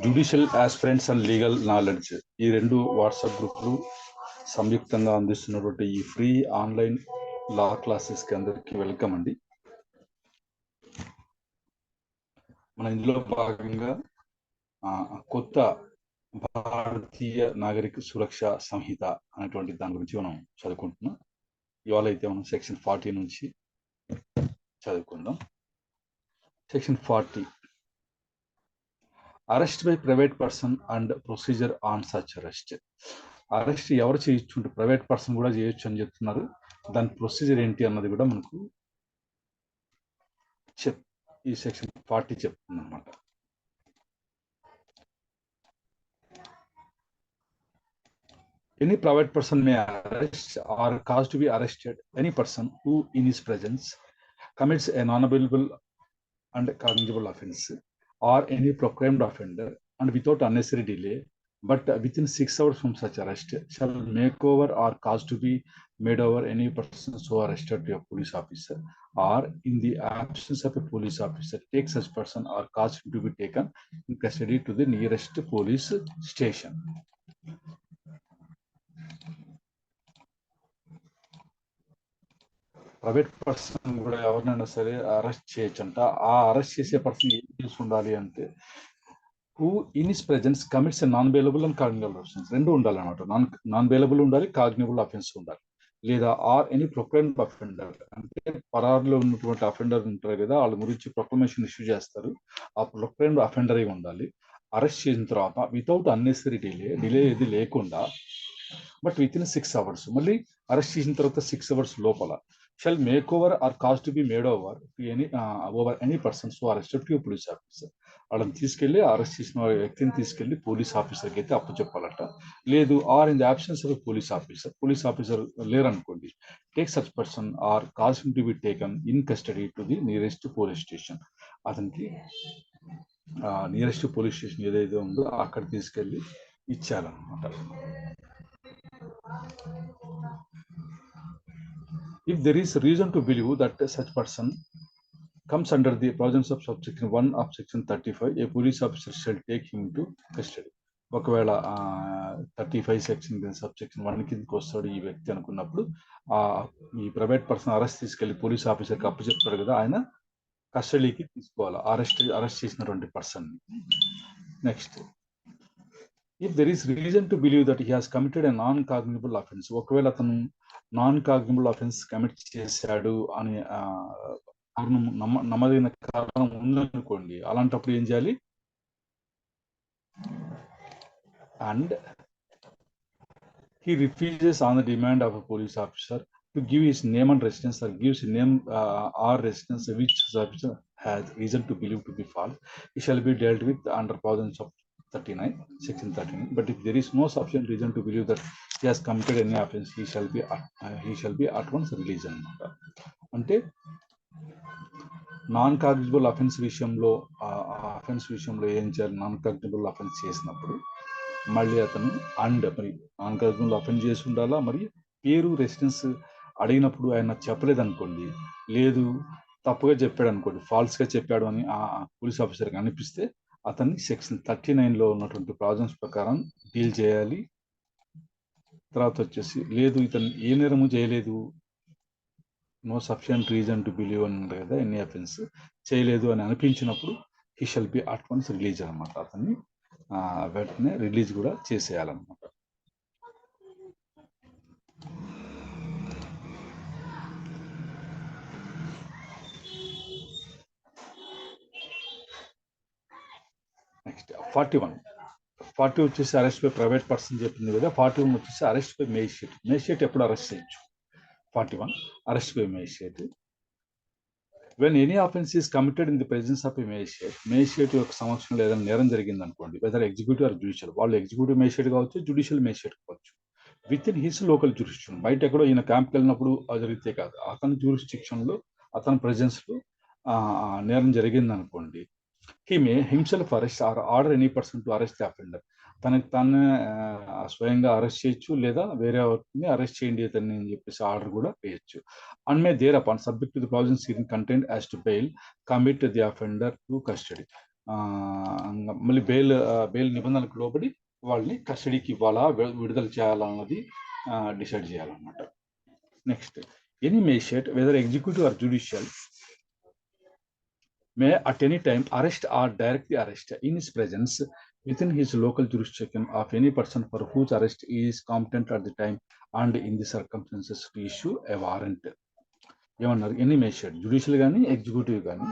Judicial aspirants and legal knowledge, ఈ రెండు WhatsApp గ్రూపులు సంయుక్తంగా అందిస్తున్నటువంటి ఈ ఫ్రీ ఆన్లైన్ లా క్లాసెస్కి అందరికీ వెల్కమ్ అండి. మన ఇందులో భాగంగా కొత్త భారతీయ నాగరిక సురక్ష సంహిత అనేటువంటి దాని గురించి మనం చదువుకుంటున్నాం. ఇవాళ అయితే మనం సెక్షన్ 40 నుంచి చదువుకుందాం. Section 40, arrest by private person and procedure on such arrest. Arrest ఎవరు చేయొచ్చు, ప్రైవేట్ పర్సన్ కూడా చేయొచ్చు అని చెప్తున్నారు. దాని ప్రొసీజర్ ఏంటి అన్నది కూడా మనకు ఈ సెక్షన్ 40 చెప్తుంది అనమాట. Any private person may arrest or cause to be arrested any person who in his presence commits a non-bailable and cognizable offence or any proclaimed offender, and without unnecessary delay but within 6 hours from such arrest shall make over or cause to be made over any person so arrested to a police officer, or in the absence of a police officer take such person or cause to be taken in custody to the nearest police station. Private person కూడా ఎవరినైనా సరే arrest చేయొచ్చంట. ఆ arrest చేసే person ఏం చేసి ఉండాలి అంటే, who in his presence commits non bailable and cognizable offence, రెండు ఉండాలి అనమాట. నాన్ బెయిలబుల్ ఉండాలి, కాగ్నిబుల్ అఫెన్స్ ఉండాలి. లేదా ఆర్ ఎనీ ప్రొక్లైమ్డ్ అఫెండర్, అంటే పరారులో ఉన్నటువంటి అఫెండర్ ఉంటారు కదా, వాళ్ళ గురించి ప్రొక్లమేషన్ ఇష్యూ చేస్తారు. ఆ ప్రొక్లైమ్డ్ అఫెండర్ అయి ఉండాలి. అరెస్ట్ చేసిన తర్వాత వితౌట్ అన్నెసరీ డిలే ఏది లేకుండా, బట్ విత్ ఇన్ 6 hours, మళ్ళీ అరెస్ట్ చేసిన తర్వాత 6 hours లోపల shall make over or cause to be made over to any over any person so arrested to a police officer. వాళ్ళని తీసుకెళ్లి అరెస్ట్ చేసిన వ్యక్తిని తీసుకెళ్లి పోలీస్ ఆఫీసర్కి అయితే అప్పచెప్పాలట. లేదు or in the absence of police officer లేరనుకోండి, take such person or cause him to be taken in custody to the nearest police station. అతనికి నియరెస్ట్ పోలీస్ స్టేషన్ ఏదైతే ఉందో అక్కడ తీసుకెళ్లి ఇచ్చారనమాట. If there is reason to believe that such person comes under the provisions of subsection 1 of section 35, a police officer shall take him to custody. ఒకవేళ 35 section subsection 1 కిందకి వస్తాడు ఈ వ్యక్తి అనుకున్నప్పుడు, ఈ ప్రైవేట్ పర్సన్ అరెస్ట్ తీసుకెళ్లి పోలీస్ ఆఫీసర్కి అప్పచెప్తాడు కదా, ఆయన కస్టడీకి తీసుకోవాలి అరెస్ట్ చేసినటువంటి person. Next, if there is reason to believe that he has committed a non cognizable offence, ఒకవేళ అతను నాన్ కాగ్నిబుల్ అఫెన్స్ కమిట్ చేశాడు అని నమ్మదగిన కారణం ఉందనుకోండి, అలాంటప్పుడు ఏం చేయాలి? And he refuses on the demand of a police officer to give his name and residence, or gives name or residence which the officer has reason to believe to be false, he shall be dealt with under provisions of 39, section 39. But if there is no sufficient reason to believe that he has committed any offense, he shall be at once released అనమాట. అంటే non cognizable offence విషయంలో ఏం చేయాలి? Non cognizable offence చేసినప్పుడు మళ్ళీ అతను మరి non cognizable offence చేసి ఉండాలా, మరి పేరు రెసిడెన్స్ అడిగినప్పుడు ఆయన చెప్పలేదు అనుకోండి, లేదు తప్పుగా చెప్పాడు అనుకోండి, ఫాల్స్గా చెప్పాడు అని ఆ పోలీస్ ఆఫీసర్కి అనిపిస్తే అతన్ని సెక్షన్ 39లో ఉన్నటువంటి ప్రావిజన్స్ ప్రకారం డీల్ చేయాలి. తర్వాత వచ్చేసి, లేదు ఇతను ఏ నేరము చేయలేదు, no sufficient reason to believe అన్నారు కదా, ఎనీ అఫెన్స్ చేయలేదు అని అనిపించినప్పుడు he shall be at once release అనమాట. అతన్ని వెంటనే రిలీజ్ కూడా చేసేయాలన్నమాట. నెక్స్ట్ 41 వచ్చేసి అరెస్ట్ బై ప్రైవేట్ పర్సన్ చెప్పింది కదా. 41 వచ్చేసి అరెస్ట్ బై మేజిస్ట్రేట్ ఎప్పుడు అరెస్ట్ చేయొచ్చు? 41 arrest by magistrate. When any offence is committed in the presence of A magistrate యొక్క సమక్షంలో ఏదైనా నేరం జరిగింది అనుకోండి, వెదర్ ఎగ్జిక్యూటివ్ ఆర్ జ్యుడిషియల్, వాళ్ళు ఎగ్జిక్యూటివ్ మేజిస్ట్రేట్ కావచ్చు, జ్యుడిషియల్ మేజిస్ట్రేట్ కావచ్చు, with in his local jurisdiction, బయట ఎక్కడో ఈయన క్యాంప్కి వెళ్ళినప్పుడు జరిగితే కాదు, అతని జ్యూరిస్డిక్షన్లో అతని ప్రెజెన్స్లో నేరం జరిగింది అనుకోండి, he may himself arrest or order any person to arrest the offender. తనకి తానే స్వయంగా అరెస్ట్ చేయొచ్చు, లేదా వేరే ఎవరిని అరెస్ట్ చేయండి ఇతన్ని అని చెప్పేసి ఆర్డర్ కూడా వేయొచ్చు. And may thereupon subject to the provisions in content as to bail commit the offender to custody. మళ్ళీ బెయిల్ నిబంధనలకు లోబడి వాళ్ళని కస్టడీకి ఇవ్వాలా, విడుదల చేయాలన్నది డిసైడ్ చేయాలన్నమాట. Next, any magistrate whether executive or judicial may at any time arrest or directly arrest in his presence within his local jurisdiction of any person for whose arrest he is competent at the time and in the circumstances to issue a warrant. ఏమన్నారు? Any magistrate, judicial కానీ executive కానీ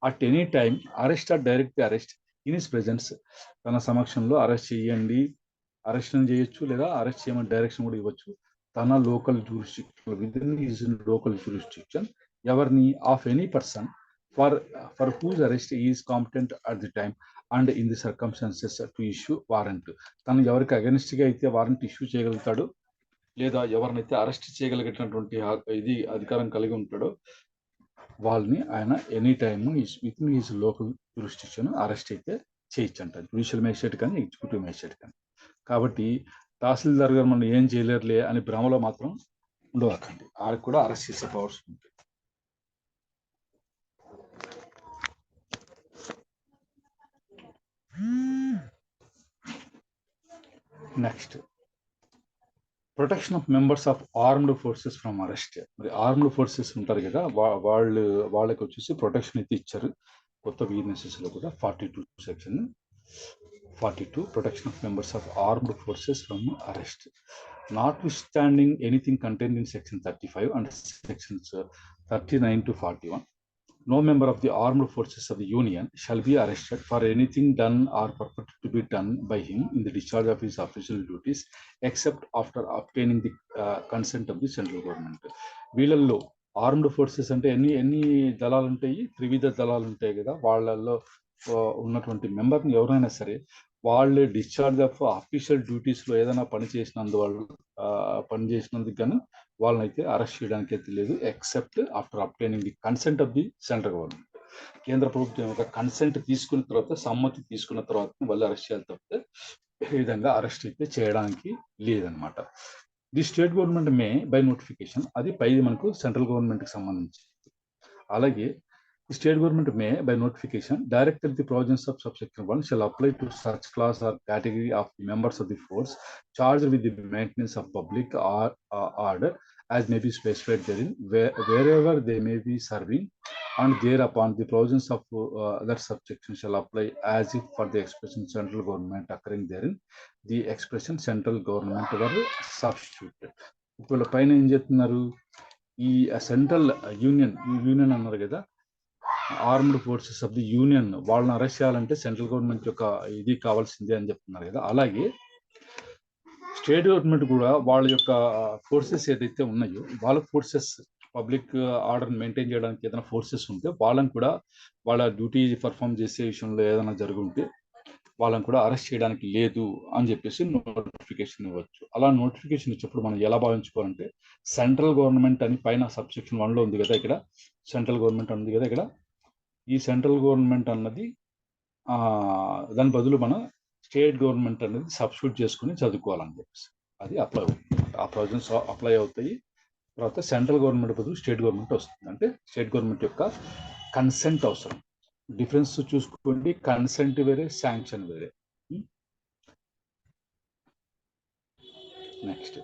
at any time arrest are directly arrest in his presence, తన సమక్షంలో arrest చేయండి, arrest చేయొచ్చు, లేదా arrest చేయమని direction కూడా ఇవ్వచ్చు. తన local jurisdiction, within his local jurisdiction, ఎవరిని? Of any person for whose arrest he is competent at the time and in the circumstances to issue warrant. తను ఎవరికి అగెనిస్ట్ గా అయితే వారెంట్ ఇష్యూ చేయగలుగుతాడు, లేదా ఎవరినైతే అరెస్ట్ చేయగలిగేటటువంటి ఇది అధికారం కలిగి ఉంటాడో వాళ్ళని ఆయన any time with in his local jurisdiction arrest అయితే చేయొచ్చంట, జ్యుడిషియల్ మేజిస్ట్రేట్ కానీ ఎగ్జిక్యూటివ్ మేజిస్ట్రేట్ కానీ. కాబట్టి తహసీల్దార్ గారు మనం ఏం చేయలేరులే అని భ్రమలో మాత్రం ఉండవకండి, ఆయనకు కూడా అరెస్ట్ చేసే పవర్స్ ఉంటాయి. Next, protection of members of armed forces from arrest. మరి ఆర్మ్డ్ ఫోర్సెస్ ఉంటారు కదా, వాళ్ళకి వచ్చేసి ప్రొటెక్షన్ అయితే ఇచ్చారు కొత్త వీక్నెసెస్ లో కూడా. 42 section 42 protection of members of armed forces from arrest. Notwithstanding anything contained in section 35 and sections 39 to 41, no member of the armed forces of the union shall be arrested for anything done or purported to be done by him in the discharge of his official duties except after obtaining the consent of the central government. వీళ్ళల్లో armed forces అంటే ఎన్ని దళాలు ఉంటాయి? త్రివిధ దళాలు ఉంటాయి కదా, వాళ్ళల్లో ఉన్నటువంటి మెంబర్ని ఎవరైనా సరే వాళ్ళు డిశ్చార్జ్ ఆఫ్ అఫీషియల్ డ్యూటీస్లో ఏదైనా పని చేసినందుకు కానీ వాళ్ళనైతే అరెస్ట్ చేయడానికి అయితే లేదు, except after obtaining the consent of the central government. కేంద్ర ప్రభుత్వం యొక్క కన్సెంట్ తీసుకున్న తర్వాత, సమ్మతి తీసుకున్న తర్వాత వాళ్ళు అరెస్ట్ చేయాలి తప్పితే ఈ విధంగా అరెస్ట్ అయితే చేయడానికి లేదనమాట. The state government May by notification, అది పైది మనకు సెంట్రల్ గవర్నమెంట్కి సంబంధించి. అలాగే state government May by notification direct the provisions of subsection 1 shall apply to such class or category of members of the force charged with the maintenance of public order as may be specified therein, wherever they may be serving, and thereupon the provisions of that subsection shall apply as if for the expression central government occurring therein the expression central government were substituted. ఇప్పుడు పైన ఏం చెప్తున్నారు? ఈ central union అన్నారు కదా, armed forces of the union వాళ్ళని arrest చేయాలంటే central government యొక్క ఇది కావాల్సిందే అని చెప్తున్నారు కదా. అలాగే స్టేట్ గవర్నమెంట్ కూడా వాళ్ళ యొక్క ఫోర్సెస్ ఏదైతే ఉన్నాయో వాళ్ళ ఫోర్సెస్ పబ్లిక్ ఆర్డర్ మెయింటైన్ చేయడానికి ఏదైనా ఫోర్సెస్ ఉంటే వాళ్ళని కూడా వాళ్ళ డ్యూటీ పర్ఫామ్ చేసే విషయంలో ఏదైనా జరుగుంటే వాళ్ళని కూడా అరెస్ట్ చేయడానికి లేదు అని చెప్పేసి నోటిఫికేషన్ ఇవ్వచ్చు. అలా నోటిఫికేషన్ ఇచ్చినప్పుడు మనం ఎలా భావించుకోవాలంటే, సెంట్రల్ గవర్నమెంట్ అని పైన సబ్సెక్షన్ 1లో ఉంది కదా, ఇక్కడ సెంట్రల్ గవర్నమెంట్ ఉంది కదా, ఇక్కడ ఈ సెంట్రల్ గవర్నమెంట్ అన్నది దాని బదులు మనం స్టేట్ గవర్నమెంట్ అనేది సబ్స్టిట్యూట్ చేసుకుని చదువుకోవాలని చెప్పేసి అది అప్లై అవుతుంది. ఆ ప్రొవిజన్స్ అప్లై అవుతాయి. తర్వాత సెంట్రల్ గవర్నమెంట్ బదులు స్టేట్ గవర్నమెంట్ వస్తుంది. అంటే స్టేట్ గవర్నమెంట్ యొక్క కన్సెంట్ అవసరం. డిఫరెన్స్ చూసుకోండి, కన్సెంట్ వేరే, శాంక్షన్ వేరే. నెక్స్ట్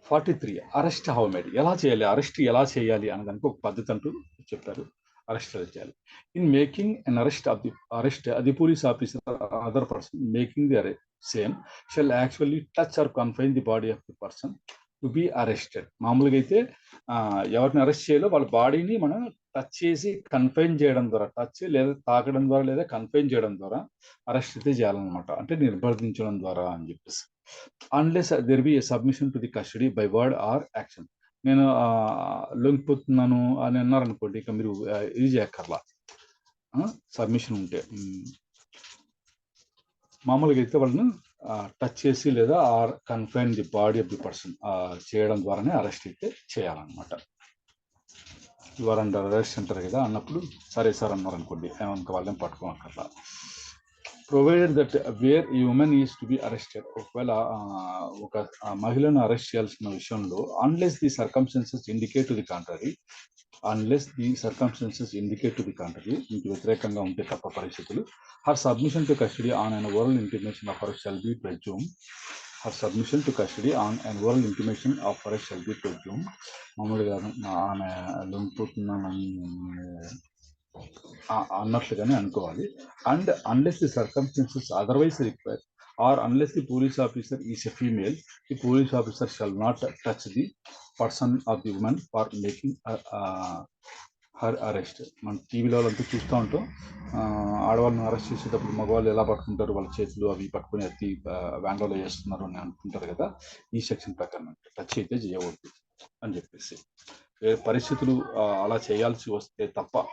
43 అరెస్ట్ హౌ మేడ్, ఎలా చేయాలి, అరెస్ట్ ఎలా చేయాలి అన్నదానికి ఒక పద్ధతి అంటూ చెప్పారు. అరెస్ట్ ఎలా చేయాలి? In making an arrest the police officer other person making the same shall actually touch or confine the body of the person to be arrested. మామూలుగా అయితే ఎవరిని అరెస్ట్ చేయాలో వాళ్ళ బాడీని మనం టచ్ చేసి కన్ఫైన్ చేయడం ద్వారా, టచ్ లేదా తాకడం ద్వారా లేదా కన్ఫైన్ చేయడం ద్వారా అరెస్ట్ అయితే చేయాలన్నమాట, అంటే నిర్బంధించడం ద్వారా అని చెప్పేసి. Unless there be A submission to the custody by word or action. నేను లొంగిపోతున్నాను అని అన్నారనుకోండి, ఇక మీరు ఇది చేయక్కర్లా, సబ్మిషన్ ఉంటే. మామూలుగా అయితే వాళ్ళను టచ్ చేసి లేదా or confine the body of the person చేయడం ద్వారానే అరెస్ట్ అయితే చేయాలన్నమాట. యువర్ అండర్ అరెస్ట్ అంటారు కదా, అన్నప్పుడు సరే సార్ అన్నారు అనుకోండి, ఏమనుకో వాళ్ళని పట్టుకోనక్కర్లా. ప్రొవైడెడ్ దట్ వేర్ ఈ woman is to be arrested, ఒకవేళ ఒక మహిళను అరెస్ట్ చేయాల్సిన విషయంలో unless the circumstances indicate to the contrary, ఇంటి వ్యతిరేకంగా ఉంటే తప్ప పరిస్థితులు, her submission to custody on and oral intimation of arrest shall be presume, మామూలుగా ఆమె లొంగిపోతున్నానని అన్నట్లుగానే అనుకోవాలి. And unless the circumstances otherwise require or unless the police officer is a female, the police officer shall not touch the person of the women far making her arrest. మనం టీవీలో అంతా చూస్తూ ఉంటాం, ఆడవాళ్ళని అరెస్ట్ చేసేటప్పుడు మగవాళ్ళు ఎలా పట్టుకుంటారు, వాళ్ళ చేతులు అవి పట్టుకుని ఎత్తి వ్యాన్లో చేస్తున్నారు అని అనుకుంటారు కదా. ఈ సెక్షన్ ప్రకారం టచ్ అయితే చేయవద్దు అని చెప్పేసి, పరిస్థితులు అలా చేయాల్సి వస్తే తప్ప,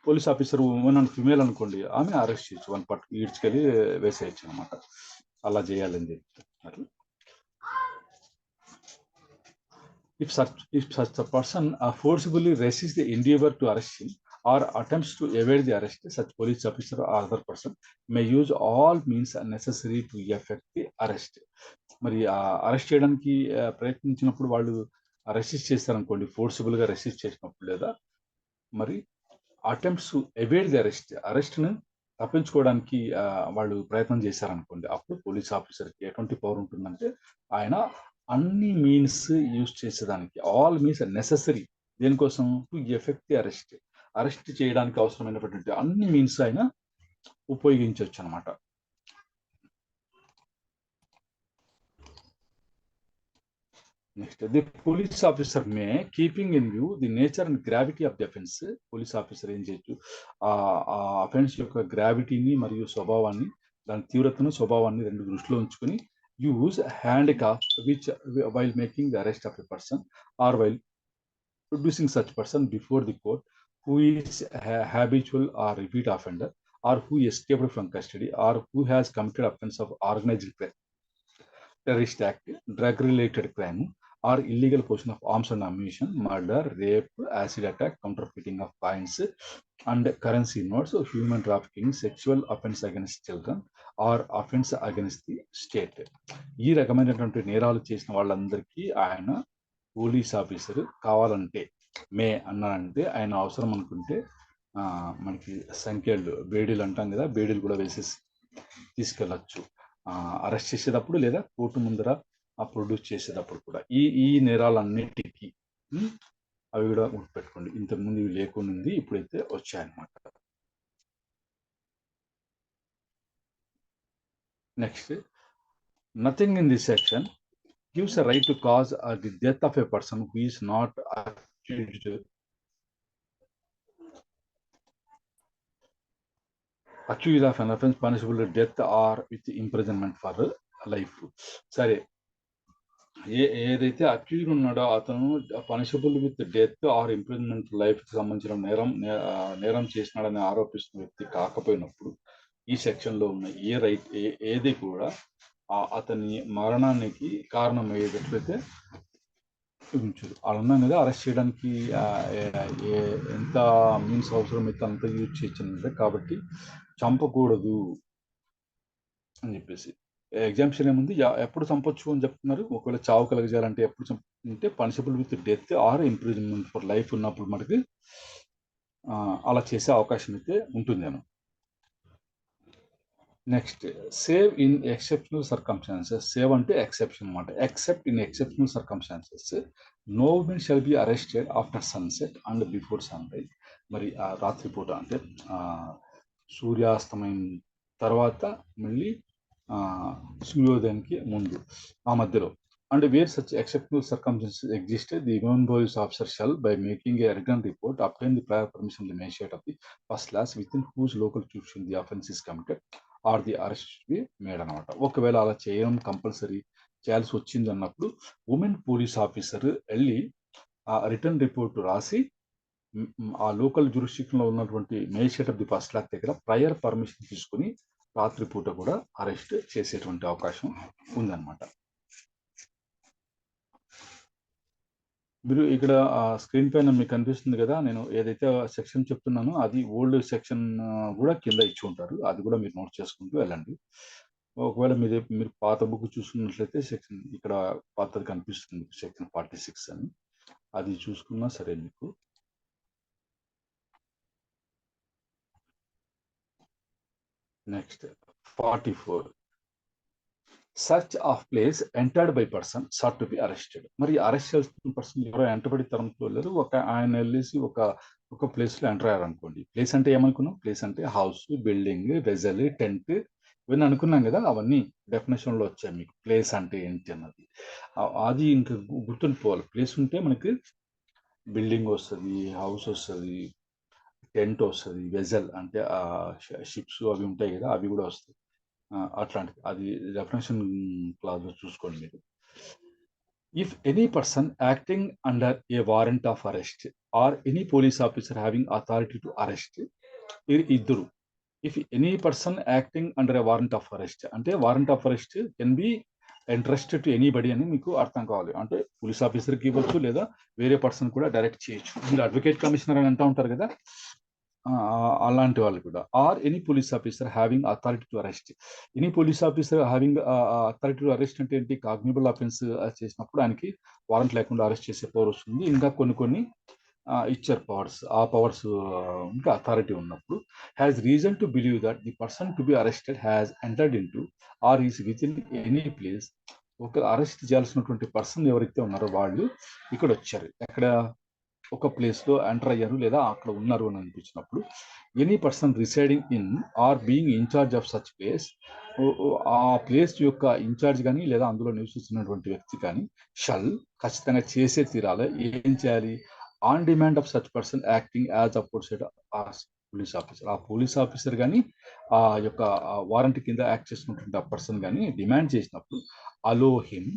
police officer women and female అనుకోండి, ఆమె అరెస్ట్ చేయొచ్చు, వాళ్ళని పట్టు ఈడ్చుకెళ్ళి వేసేయచ్చు అనమాట. అలా చేయాలని చెప్తారు. If such a person forcibly resists the endeavor to arrest him or attempts to evade the arrest, such police officer or other person may use all means necessary to effect the arrest. మరి arrest చేయడానికి ప్రయత్నించినప్పుడు వాళ్ళు resist చేస్తారనుకోండి, ఫోర్సిబుల్గా resist చేసినప్పుడు, లేదా మరి attempts to evade the అరెస్ట్ను తప్పించుకోవడానికి వాళ్ళు ప్రయత్నం చేశారనుకోండి, అప్పుడు పోలీస్ ఆఫీసర్కి ఎటువంటి పవర్ ఉంటుందంటే ఆయన అన్ని మీన్స్ యూజ్ చేసేదానికి, ఆల్ మీన్స్ నెససరీ, దేనికోసం, టు ఎఫెక్ట్ ది అరెస్ట్ చేయడానికి అవసరమైనటువంటి అన్ని మీన్స్ ఆయన ఉపయోగించవచ్చు అనమాట. Next, the police officer May keeping in view the nature and gravity of the offence, police officer ఏం చేయొచ్చు, ఆ అఫెన్స్ యొక్క గ్రావిటీని మరియు స్వభావాన్ని, దాని తీవ్రతను స్వభావాన్ని రెండు దృష్టిలో ఉంచుకొని use handcuff while making the arrest of a person or while producing such person before the court who is a habitual or repeat offender or who escaped from custody or who has committed offense of organized crime, terrorist act, drug related crime or illegal possession of arms and ammunition, murder, rape, acid attack, counterfeiting of coins and currency notes, human trafficking, sexual offense against children or offence against the state. ఈ రకమైనటువంటి నేరాలు చేసిన వాళ్ళందరికీ ఆయన police officer కావాలంటే, మే అన్నానంటే ఆయన అవసరం అనుకుంటే మనకి సంఖ్యలు బేడీలు అంటాం కదా, బేడీలు కూడా వేసేసి తీసుకెళ్ళచ్చు అరెస్ట్ చేసేటప్పుడు, లేదా కోర్టు ముందర ప్రొడ్యూస్ చేసేటప్పుడు కూడా. ఈ నేరాలన్నిటికీ అవి కూడా గుర్తుపెట్టుకోండి, ఇంతకుముందు ఇవి లేకుండా ఇప్పుడైతే వచ్చాయన్నమాట. Next, nothing in this section gives a right to cause the death of a person who is not accused of an offense punishable with death or with imprisonment for life. సరే, ఏదైతే అక్యూజ్డ్ ఉన్నాడో అతను punishable with death or imprisonment లైఫ్కి సంబంధించిన నేరం చేసినాడని ఆరోపిస్తున్న వ్యక్తి కాకపోయినప్పుడు ఈ సెక్షన్లో ఉన్న ఏది కూడా అతని మరణానికి కారణం అయ్యేటట్లయితే ఉంచదు. అలా ఉన్నాం కదా, అరెస్ట్ చేయడానికి ఎంత మీన్స్ అవసరమైతే అంత యూజ్ చేయొచ్చు, కాబట్టి చంపకూడదు అని చెప్పేసి. ఎగ్జామ్షన్ ఏముంది, ఎప్పుడు చంపొచ్చు అని చెప్తున్నారు, ఒకవేళ చావు కలగజేయాలంటే ఎప్పుడు చంపుతుంటే punishable with death or imprisonment for life ఉన్నప్పుడు మనకి అలా చేసే అవకాశం అయితే ఉంటుంది అని. Next, save in exceptional circumstances. Save అంటే ఎక్సెప్షన్ అనమాట. Except in exceptional circumstances no women shall be arrested after sunset and before sunrise. మరి రాత్రిపూట అంటే సూర్యాస్తమయం తర్వాత మళ్ళీ సూర్యోదయానికి ముందు, ఆ మధ్యలో. And where such exceptional circumstances exist, the women police officer shall, by making a written report, obtain the prior permission of the magistrate of the first class within whose local jurisdiction the offence is committed or the arrest be made అనమాట. ఒకవేళ అలా చేయడం compulsory చేయాల్సి వచ్చింది అన్నప్పుడు women police officer వెళ్ళి ఆ return report రాసి ఆ లోకల్ జ్యూరిస్డిక్షన్లో ఉన్నటువంటి magistrate of the first class దగ్గర ప్రయర్ పర్మిషన్ తీసుకుని రాత్రిపూట కూడా అరెస్ట్ చేసేటువంటి అవకాశం ఉందన్నమాట. మీరు ఇక్కడ స్క్రీన్ పైన మీకు కనిపిస్తుంది కదా, నేను ఏదైతే సెక్షన్ చెప్తున్నానో అది ఓల్డ్ సెక్షన్ కూడా కింద ఇచ్చి ఉంటారు. అది కూడా మీరు నోట్ చేసుకుంటూ వెళ్ళండి. ఒకవేళ మీరు పాత బుక్ చూసుకున్నట్లయితే సెక్షన్ ఇక్కడ పాతది కనిపిస్తుంది, సెక్షన్ 46 అని. అది చూసుకున్నా సరే మీకు. Next 44, search of place entered by person sought to be arrested. మరి అరెస్ట్ చేస్తున్న పర్సన్ ఎవరో ఎంటబడి తరంతో లేరు. ఆయన వెళ్ళేసి ఒక ప్లేస్ లో ఎంటర్ అయ్యారు అనుకోండి. ప్లేస్ అంటే ఏమనుకున్నాం? ప్లేస్ అంటే హౌస్, బిల్డింగ్, వెజల్, టెంట్, ఇవన్నీ అనుకున్నాం కదా. అవన్నీ డెఫినేషన్ లో వచ్చాయి మీకు. ప్లేస్ అంటే ఏంటి అన్నది అది ఇంకా గుర్తుండిపోవాలి. ప్లేస్ ఉంటే మనకి బిల్డింగ్ వస్తుంది, హౌస్ వస్తుంది, టెంట్ వస్తుంది, వెజల్ అంటే షిప్స్ అవి ఉంటాయి కదా, అవి కూడా వస్తాయి. అట్లాంటిది అది డెఫినేషన్ క్లాజ్ చూసుకోండి మీరు. If any person acting under a warrant of arrest or any police officer having authority to arrest, ఇద్దరు. If any person acting under a warrant of arrest అంటే warrant of arrest can be entrusted to anybody అని మీకు అర్థం కావాలి. అంటే police ఆఫీసర్కి ఇవ్వచ్చు, లేదా వేరే పర్సన్ కూడా డైరెక్ట్ చేయొచ్చు. మీరు అడ్వకేట్ కమిషనర్ అని అంటూ ఉంటారు కదా, అలాంటి వాళ్ళు కూడా. Are any police officer having authority to arrest. Any police officer having authority to arrest అంటే ఏంటి? కాగ్నిబుల్ అఫెన్స్ చేసినప్పుడు ఆయనకి వారెంట్ లేకుండా అరెస్ట్ చేసే పవర్ వస్తుంది. ఇంకా కొన్ని ఇచ్చారు పవర్స్. ఆ పవర్స్ ఇంకా అథారిటీ ఉన్నప్పుడు has reason to believe that the person to be arrested has entered into or is within any place. ఒక అరెస్ట్ చేయాల్సినటువంటి పర్సన్ ఎవరైతే ఉన్నారో వాళ్ళు ఇక్కడ వచ్చారు. ఎక్కడ? ఒక ప్లేస్ లో ఎంటర్ అయ్యారు లేదా అక్కడ ఉన్నారు అని అనిపించినప్పుడు, any person residing in or being in charge of such place, ఆ ప్లేస్ యొక్క ఇన్ఛార్జ్ కానీ లేదా అందులో నివసిస్తున్నటువంటి వ్యక్తి కానీ షల్ ఖచ్చితంగా చేసే తీరాలి. ఏం చేయాలి? On demand of such person acting as opposite police officer. ఆ పోలీస్ ఆఫీసర్ కానీ ఆ యొక్క వారంటీ కింద యాక్ట్ చేస్తున్నటువంటి ఆ పర్సన్ కానీ డిమాండ్ చేసినప్పుడు allow him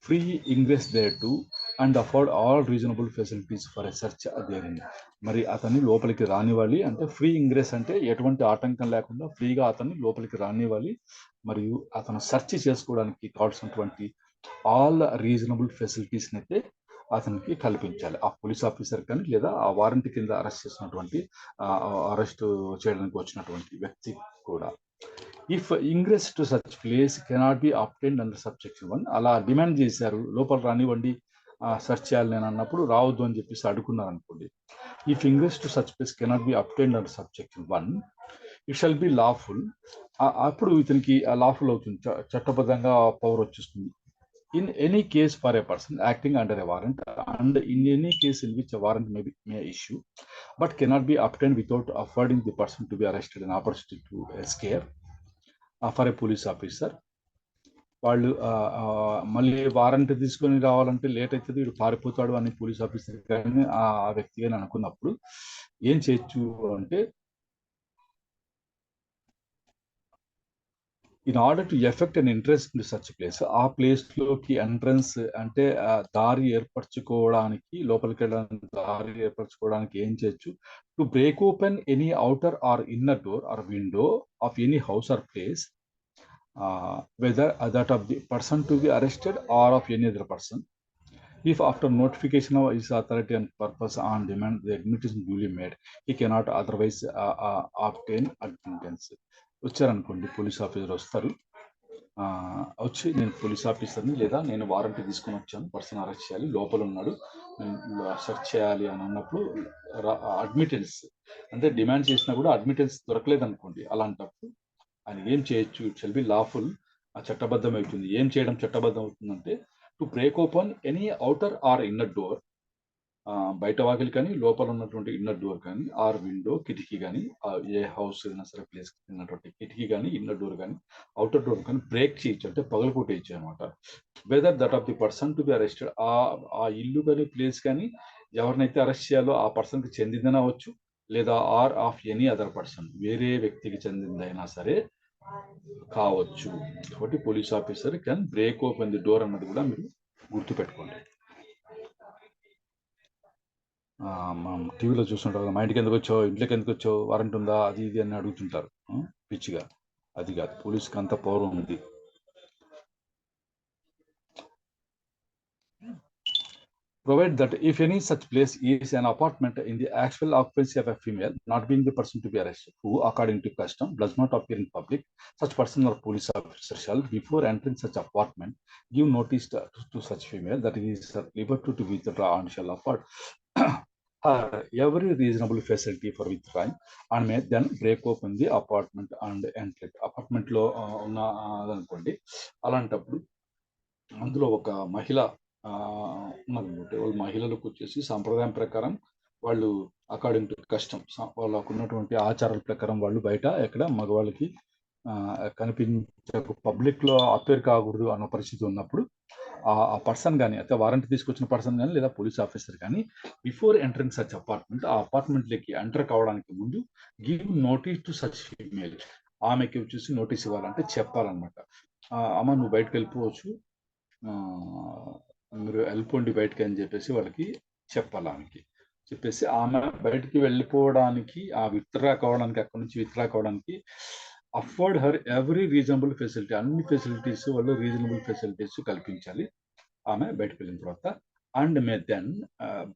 free ingress thereto and afford all reasonable facilities for a search therein. మరి అతన్ని లోపలికి రానివ్వాలి. అంటే ఫ్రీ ఇంగ్రెస్ అంటే ఎటువంటి ఆటంకం లేకుండా ఫ్రీగా అతన్ని లోపలికి రానివ్వాలి. మరియు అతను సెర్చ్ చేసుకోవడానికి కావాల్సినటువంటి ఆల్ రీజనబుల్ ఫెసిలిటీస్ అయితే అతనికి కల్పించాలి. ఆ పోలీస్ ఆఫీసర్ కానీ లేదా ఆ వారంటీ కింద అరెస్ట్ చేసినటువంటి అరెస్ట్ చేయడానికి వచ్చినటువంటి వ్యక్తి కూడా. If ingress to such place cannot be obtained under subsection 1, అలా డిమాండ్ చేశారు లోపల రానివ్వండి, సెర్చ్ చేయాలి నేను అన్నప్పుడు రావద్దు అని చెప్పేసి అడుగున్నారు అనుకోండి. If ingress to such place cannot be obtained under subsection 1, it shall be lawful. అప్పుడు ఇతనికి లాఫుల్ అవుతుంది, చట్టబద్ధంగా పవర్ వచ్చేస్తుంది. In any case for a person acting under a warrant and in any case in which warrant may issue but cannot be obtained without affording the person to be arrested and opportunity to escape for a police officer. వాళ్ళు మళ్ళీ warrant తీసుకొని రావాలంటే late అవుతుంది, వీడు పారిపోతాడు అని police officer కానీ ఆ వ్యక్తి కానీ అనుకున్నప్పుడు ఏం చేయొచ్చు అంటే, in order to effect and interest in such place, ఆ ప్లేస్ లోకి ఎంట్రన్స్ అంటే దారి ఏర్పరచుకోవడానికి, లోపలికి వెళ్ళడానికి దారి ఏర్పరచుకోవడానికి ఏం చేయొచ్చు? To break open any outer or inner door or window of any house or place, whether that of the person to be arrested or of any other person, if after notification of his authority and purpose on demand the admittance duly made, he cannot otherwise obtain admittance. వచ్చారనుకోండి, police officer వస్తారు, వచ్చి నేను police ఆఫీసర్ని లేదా నేను warranty తీసుకొని వచ్చాను, person arrest చేయాలి, లోపల ఉన్నాడు, సెర్చ్ చేయాలి అని అన్నప్పుడు అడ్మిటెన్స్ అంటే డిమాండ్ చేసినా కూడా అడ్మిటెన్స్ దొరకలేదు అనుకోండి, అలాంటప్పుడు ఆయన ఏం చేయొచ్చు? ఇట్ షల్ బి లాఫుల్, చట్టబద్ధం అవుతుంది. ఏం చేయడం చట్టబద్ధం అవుతుందంటే, to break open any outer or inner door, బయట వాకిలి కానీ లోపల ఉన్నటువంటి ఇన్నర్ డోర్ కానీ, ఆర్ విండో కిటికీ కానీ, ఏ హౌస్ అయినా సరే ప్లేస్ ఉన్నటువంటి కిటికీ కానీ, ఇన్నర్ డోర్ కానీ, అవుటర్ డోర్ కానీ బ్రేక్ చేయొచ్చు, అంటే పగలగొట్టేయచ్చు అనమాట. Weather that of the person to be arrested, ఆ ఇల్లు కానీ ప్లేస్ కానీ ఎవరినైతే అరెస్ట్ చేయాలో ఆ పర్సన్కి చెందిందని అవ్వచ్చు, లేదా or of any other person, వేరే వ్యక్తికి చెందిందైనా సరే కావచ్చు. కాబట్టి police officer can break open the door అన్నది కూడా మీరు గుర్తుపెట్టుకోండి. మనం టీవీలో చూస్తుంటారు, మా ఇంటికి ఎందుకు వచ్చావు, ఇంట్లోకి ఎందుకు వచ్చావు, వారెంట్ ఉందా, అది ఇది అని అడుగుతుంటారు పిచ్చిగా. అది కాదు, పోలీస్కి అంత పవర్ ఉంది. provide that if any such place is an apartment in the actual occupancy of a female, not being the person to be arrested, who, according to custom, does not appear in public, such person or police officer shall, before entering such apartment, give notice to such female that it is her liberty to withdraw and shall afford her every reasonable facility for withdrawing, and may then break open the apartment and enter it. Apartment లో ఉన్న అనుకోండి, అలాంటప్పుడు అందులో ఒక మహిళ ఉన్నదన్నమాట. వాళ్ళు మహిళలకు వచ్చేసి సాంప్రదాయం ప్రకారం వాళ్ళు అకార్డింగ్ టు కస్టమ్ వాళ్ళకు ఉన్నటువంటి ఆచారాల ప్రకారం వాళ్ళు బయట ఎక్కడ మగవాళ్ళకి పబ్లిక్ లో అపేర్ కాకూడదు అన్న పరిస్థితి ఉన్నప్పుడు ఆ పర్సన్ కానీ అయితే వారంటీ తీసుకొచ్చిన పర్సన్ కానీ లేదా పోలీస్ ఆఫీసర్ కానీ బిఫోర్ ఎంటరింగ్ సచ్ అపార్ట్మెంట్ ఆ అపార్ట్మెంట్లోకి ఎంటర్ కావడానికి ముందు give notice to such female, ఆమెకి వచ్చేసి నోటీస్ ఇవ్వాలంటే చెప్పాలన్నమాట. అమ్మ నువ్వు బయటకు వెళ్ళిపోవచ్చు, మీరు వెళ్ళిపోండి బయటకి అని చెప్పేసి వాళ్ళకి చెప్పాలి. ఆమెకి చెప్పేసి ఆమె బయటికి వెళ్ళిపోవడానికి ఆ విత్డ్రా కావడానికి అక్కడి నుంచి విత్డ్రా కావడానికి afford her every reasonable facility, అన్ని ఫెసిలిటీస్ వాళ్ళు రీజనబుల్ ఫెసిలిటీస్ కల్పించాలి ఆమె బయటకు వెళ్ళిన తర్వాత. And may then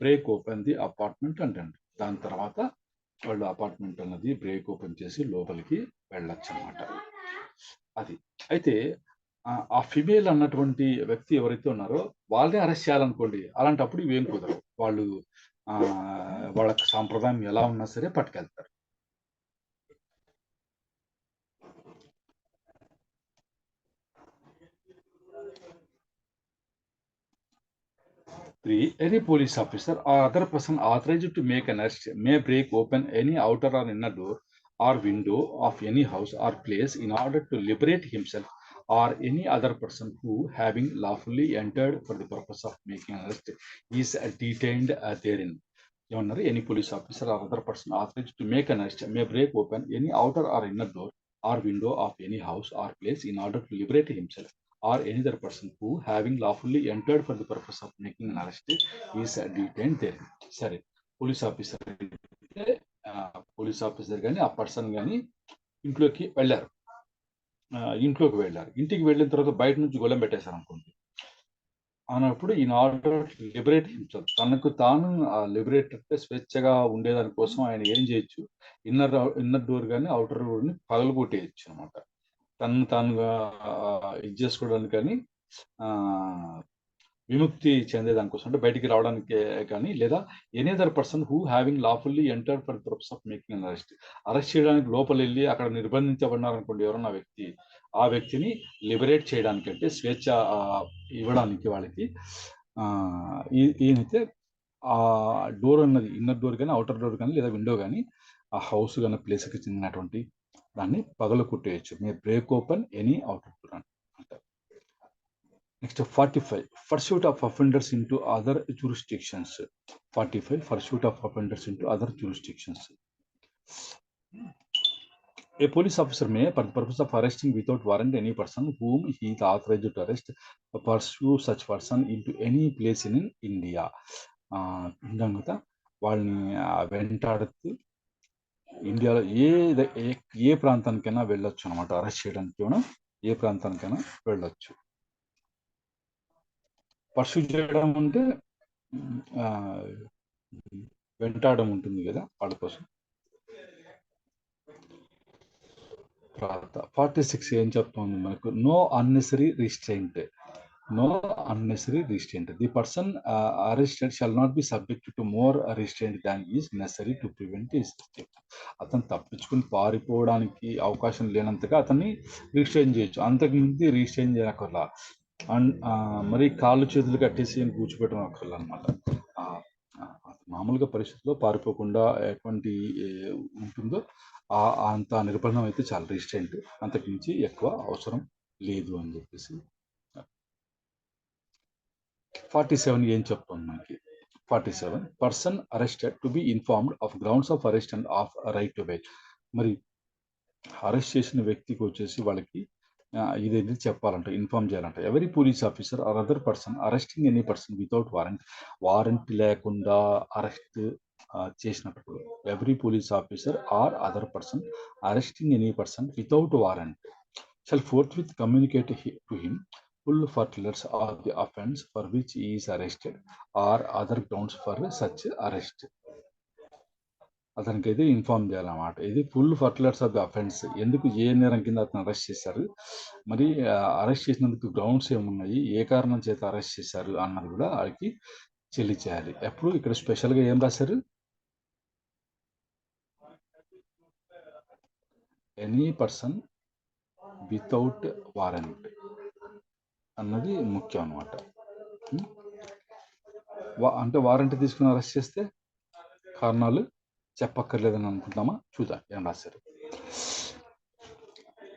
break open the apartment అంటండి. దాని తర్వాత వాళ్ళు అపార్ట్మెంట్ అన్నది బ్రేక్ ఓపెన్ చేసి లోపలికి వెళ్ళొచ్చు అనమాట. అది అయితే ఆ ఫిమేల్ అన్నటువంటి వ్యక్తి ఎవరైతే ఉన్నారో వాళ్ళని అరెస్ట్ చేయాలనుకోండి, అలాంటప్పుడు ఇవేం కుదరవు. వాళ్ళు వాళ్ళ సాంప్రదాయం ఎలా ఉన్నా సరే పట్టుకెళ్తారు. Any police officer or other person authorized to make an arrest may break open any outer or inner door or window of any house or place in order to liberate himself or any other person who, having lawfully entered for the purpose of making an arrest, is detained therein. Any police officer or other person authorized to make an arrest may break open any outer or inner door or window of any house or place in order to liberate himself or any other person who, having lawfully entered for the purpose of making an arrest, is detained there. సరే, police officer కానీ ఆ person కానీ ఇంట్లోకి వెళ్ళారు. ఇంటికి వెళ్ళిన తర్వాత బయట నుంచి గొల్లెం పెట్టేశారు అనుకోండి. అన్నప్పుడు ఇన్ ఆర్డర్ లిబరేట్ హిమ్సెల్ఫ్, తనకు తాను లిబరేట్ అంటే స్వేచ్ఛగా ఉండేదాని కోసం ఆయన ఏం చేయొచ్చు, ఇన్నర్ డోర్ కానీ అవుటర్ డోర్ని పగలగొట్టేయచ్చు అనమాట. తను తానుగా ఇది చేసుకోవడానికి కానీ విముక్తి చెందేదానికోసం, అంటే బయటికి రావడానికి కానీ, లేదా any other person who having lawfully entered for purpose of making an arrest చేయడానికి లోపల వెళ్ళి అక్కడ నిర్బంధించబడినారనుకోండి ఎవరన్నా వ్యక్తి, ఆ వ్యక్తిని లిబరేట్ చేయడానికి అంటే స్వేచ్ఛ ఇవ్వడానికి వాళ్ళకి ఈయనైతే ఆ డోర్ అన్నది ఇన్నర్ డోర్ కానీ అవుటర్ డోర్ కానీ లేదా విండో కానీ ఆ హౌస్ కానీ ప్లేస్కి చెందినటువంటి దాన్ని పగలు కొట్టేయచ్చు. May break open any outer door అంటారు. Next 45 pursuit of offenders into other jurisdictions. 45 pursuit of offenders into other jurisdictions. A police officer may, for the purpose of arresting without warrant any person whom he is authorized to arrest, pursue such person into any place in India. వాళ్ళని వెంటాడుతూ ఇండియాలో ఏ ప్రాంతానికైనా వెళ్ళొచ్చు అనమాట. Arrest చేయడానికి మనం ఏ ప్రాంతానికైనా వెళ్ళొచ్చు. Pursue చేయడం అంటే వెంటాడడం ఉంటుంది కదా, వాళ్ళ కోసం. 46 ఏం చెప్తుంది మనకు, no unnecessary restraint. The person arrested shall not be subject to more restraint than is necessary to prevent escape. అతను తప్పించుకుని పారిపోవడానికి అవకాశం లేనంతగా అతన్ని రిస్ట్రెయిన్ చేయొచ్చు, అంతకుమించి రిస్ట్రెయిన్ చేయనక్కర్లా. మరి కాళ్ళు చేతులు కట్టేసి కూర్చోబెట్టడం అక్కర్లా అనమాట. మామూలుగా పరిస్థితుల్లో పారిపోకుండా ఎటువంటి ఉంటుందో అంత నిర్బంధం అయితే చాలా రిస్ట్రెయింట్, అంతకుమించి ఎక్కువ అవసరం లేదు అని చెప్పేసి. 47 ఏం చెప్తాం మనకి, 47 person arrested to be informed of grounds of arrest and of right to bail. మరి అరెస్ట్ చేసిన వ్యక్తికి వచ్చేసి వాళ్ళకి ఇదేంటి చెప్పాలంట, ఇన్ఫార్మ్ చేయాలంట. Every police officer or other person arresting any person without warrant లేకుండా అరెస్ట్ చేసినప్పుడు, every police officer or other person arresting any person without warrant shall forthwith communicate to him full particulars of the offense for which he is arrested or other grounds for such arrest. అతనికి అయితే inform చేయాలన్నమాట. ఇది full particulars of the offence, ఎందుకు ఏ నేరం కింద అతను arrest చేశారు, మరి అరెస్ట్ చేసినందుకు గ్రౌండ్స్ ఏమున్నాయి, ఏ కారణం చేత అరెస్ట్ చేశారు అన్నది కూడా వాడికి చెల్లించాలి. ఎప్పుడు ఇక్కడ స్పెషల్గా ఏం రాశారు, ఎనీ పర్సన్ వితౌట్ వారెంట్ అన్నది ముఖ్యం అనమాట. అంటే వారెంట్ తీసుకుని అరెస్ట్ చేస్తే కారణాలు చెప్పక్కర్లేదని అనుకుంటామా? చూద్దాం ఏం రాశారు.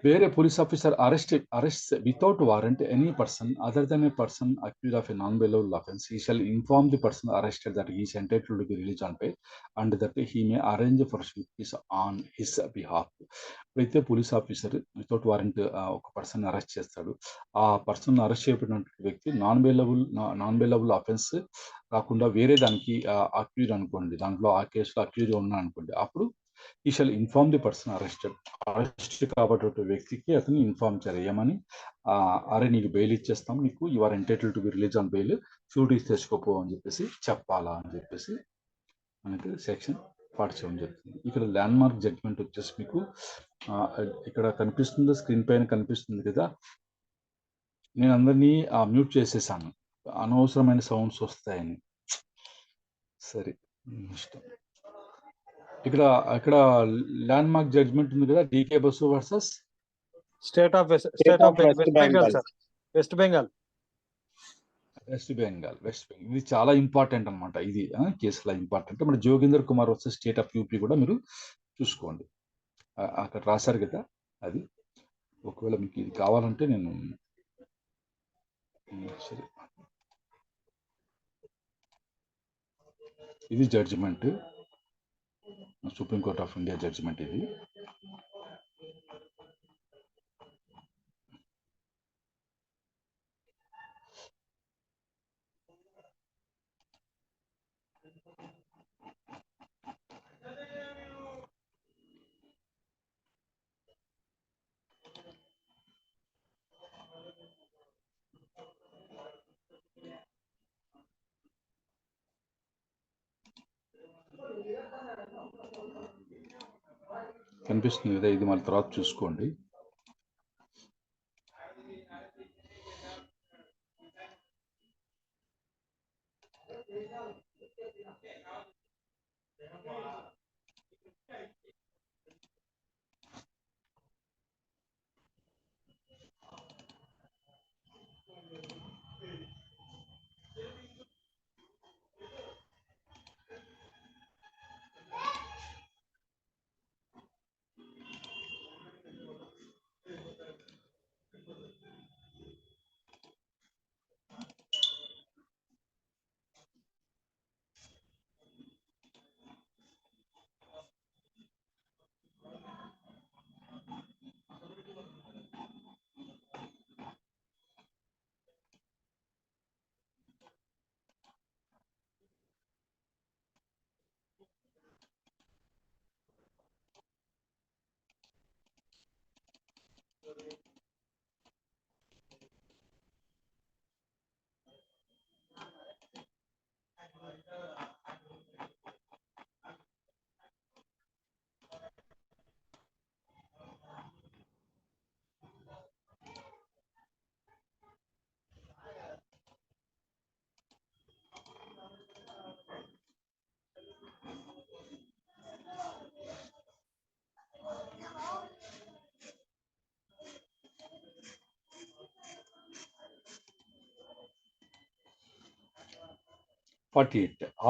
Where a police officer arrests without warrant any person other than a person accused of a non-bailable offence, he shall inform the person arrested that he is entitled to be released on bail and that he may arrange for justice on his behalf. అయితే police officer without warrant ఒక person arrest చేస్తాడు. ఆ person arrest చేయబడినటువంటి వ్యక్తి non bailable offence కాకుండా వేరే దానికి accuse అనుకోండి, దాంట్లో ఆ కేసులో అక్యూజ్ ఉన్నా అనుకోండి, అప్పుడు he shall inform the person arrest కాబట్టి వ్యక్తికి అతను ఇన్ఫార్మ్ చేయాలి. ఏమని, అరే నీకు బెయిల్ ఇచ్చేస్తాం, నీకు you are entitle to be release on bail, sureties తెచ్చుకోపో అని చెప్పేసి చెప్పాలా అని చెప్పేసి మనకి సెక్షన్ 47 చెప్తుంది. ఇక్కడ ల్యాండ్ మార్క్ జడ్జ్మెంట్ వచ్చేసి మీకు ఇక్కడ కనిపిస్తుందో, స్క్రీన్ పైన కనిపిస్తుంది కదా, నేను అందరినీ మ్యూట్ చేసేసాను, అనవసరమైన సౌండ్స్ వస్తాయని. సరే, ఇష్టం. ఇక్కడ ల్యాండ్ మార్క్ జడ్జ్మెంట్ ఉంది కదా, DK Basu versus state of West Bengal sir. West Bengal. ఇది చాలా ఇంపార్టెంట్ అనమాట. ఇది కేసులో ఇంపార్టెంట్. మన Jogender Kumar versus state of UP కూడా మీరు చూసుకోండి, అక్కడ రాశారు కదా. అది ఒకవేళ మీకు ఇది కావాలంటే నేను సరే, ఇది judgment, Supreme Court of India judgment ఇది. కనిపిస్తుంది కదా, ఇది మళ్ళీ తర్వాత చూసుకోండి.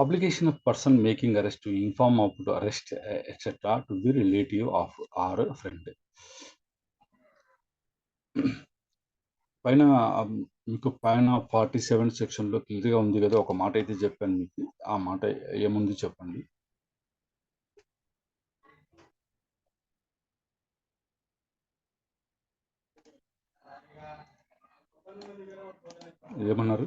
Obligation of person making arrest to inform of to arrest etc. to the relative of or friend. పైన మీకు పైన 47 సెక్షన్లో క్లియర్గా ఉంది కదా, ఒక మాట అయితే చెప్పాను మీకు, ఆ మాట ఏముంది చెప్పండి. ఏమన్నారు?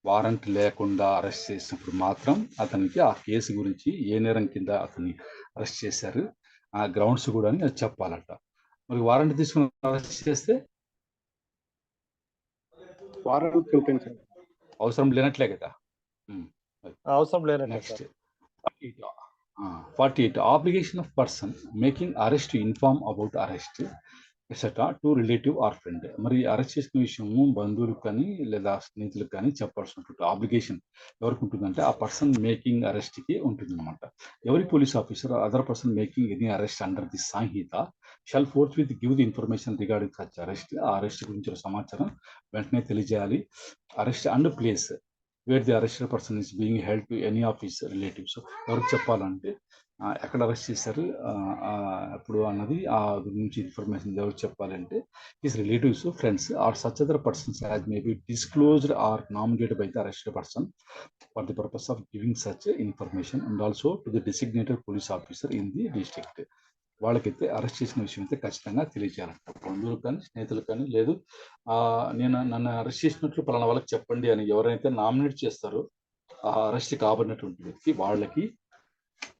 వారెంట్ లేకుండా అరెస్ట్ చేసినప్పుడు మాత్రం అతనికి ఆ కేసు గురించి, ఏ నేరం కింద అతన్ని అరెస్ట్ చేశారు ఆ గ్రౌండ్స్ కూడా అని అది చెప్పాలంట. మరి వారెంట్ తీసుకుని అరెస్ట్ చేస్తే వారెంట్ చూపించండి. అవసరం లేనట్లే కదా. అవసరం లేనట్లే next sir. 48 obligation of person making arrest to inform about arrest etcetera to relative or friend. మరి అరెస్ట్ చేసిన విషయము బంధువులకు కానీ లేదా స్నేహితులకు కానీ చెప్పాల్సినటువంటి ఆబ్లిగేషన్ ఎవరికి ఉంటుందంటే ఆ పర్సన్ మేకింగ్ అరెస్ట్కి ఉంటుంది అనమాట. Every police officer other person making any arrest under the Sanhita shall forthwith give the information regarding such arrest. ఆ అరెస్ట్ గురించిన సమాచారం వెంటనే తెలియజేయాలి. Arrest and place where the arrested person is being held to any of his relatives. ఎవరికి చెప్పాలంటే ఎక్కడ arrest చేశారు అప్పుడు అన్నది ఆ గురించి ఇన్ఫర్మేషన్ ఎవరికి చెప్పాలంటే his relatives, friends or such other persons as may be disclosed or nominated by the arrested person for the purpose of giving such information and also to the designated police officer in the district. వాళ్ళకైతే arrest చేసిన విషయం అయితే ఖచ్చితంగా తెలియజేయాలంట. బంధువులకు కానీ స్నేహితులకు కానీ లేదు నన్ను అరెస్ట్ చేసినట్లు పలానా వాళ్ళకి చెప్పండి అని ఎవరైతే నామినేట్ చేస్తారో ఆ అరెస్ట్ కాబడినటువంటి వ్యక్తి వాళ్ళకి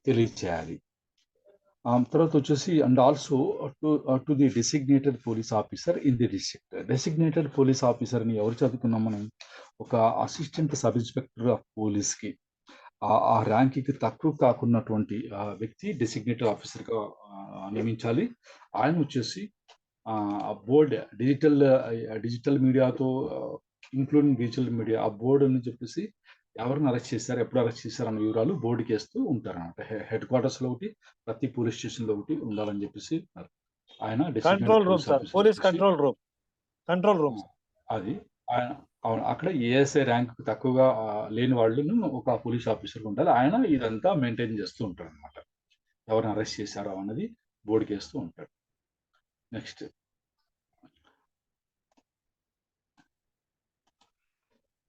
తెలియచేయాలి. తర్వాత వచ్చేసి and also to the designated police officer in the district. Designated police ఆఫీసర్ని ఎవరు చదువుకున్నాం మనం? ఒక అసిస్టెంట్ సబ్ ఇన్స్పెక్టర్ ఆఫ్ పోలీస్కి ఆ ర్యాంక్కి తక్కువ కాకున్నటువంటి వ్యక్తి డెసిగ్నేటెడ్ ఆఫీసర్గా నియమించాలి. ఆయన వచ్చేసి బోర్డ్ డిజిటల్ మీడియాతో ఇంక్లూడింగ్ డిజిటల్ మీడియా ఆ బోర్డు అని చెప్పేసి ఎవరిని అరెస్ట్ చేశారు, ఎప్పుడు అరెస్ట్ చేశారు అన్న వివరాలు బోర్డుకి వేస్తూ ఉంటారన్నమాట. హెడ్ క్వార్టర్స్లో ఒకటి, ప్రతి పోలీస్ స్టేషన్లో ఒకటి ఉండాలని చెప్పేసి ఆయన control room sir, police control room అది ఆయన అక్కడ ఏఎస్ఐ ర్యాంక్ తక్కువగా లేని వాళ్ళను ఒక పోలీస్ ఆఫీసర్ ఉండాలి. ఆయన ఇదంతా మెయింటైన్ చేస్తూ ఉంటాడు అనమాట. ఎవరిని అరెస్ట్ చేశారో అన్నది బోర్డుకి వేస్తూ ఉంటాడు. Next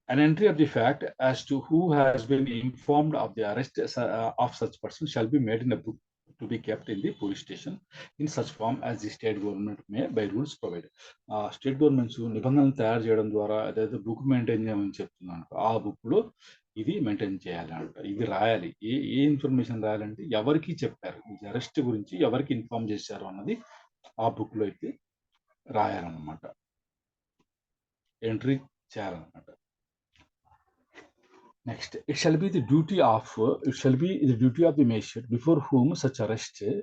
an entry of the fact as to who has been informed of the arrest of such person shall be made in a book to be kept in the police station in such form as the state government may by rules provide. State governments నిబంధనలు తయారు చేయడం ద్వారా అదైతే book maintain చేయమని చెప్తున్నాను. ఆ బుక్లో ఇది మెయింటైన్ చేయాలి అంట. ఇది రాయాలి. ఏ ఇన్ఫర్మేషన్ రాయాలంటే ఎవరికి చెప్పారు, ఈ అరెస్ట్ గురించి ఎవరికి ఇన్ఫార్మ్ చేశారు అన్నది ఆ బుక్లో అయితే రాయాలన్నమాట, ఎంట్రీ చేయాలన్నమాట. Next, it shall be the duty of the magistrate before whom such arrested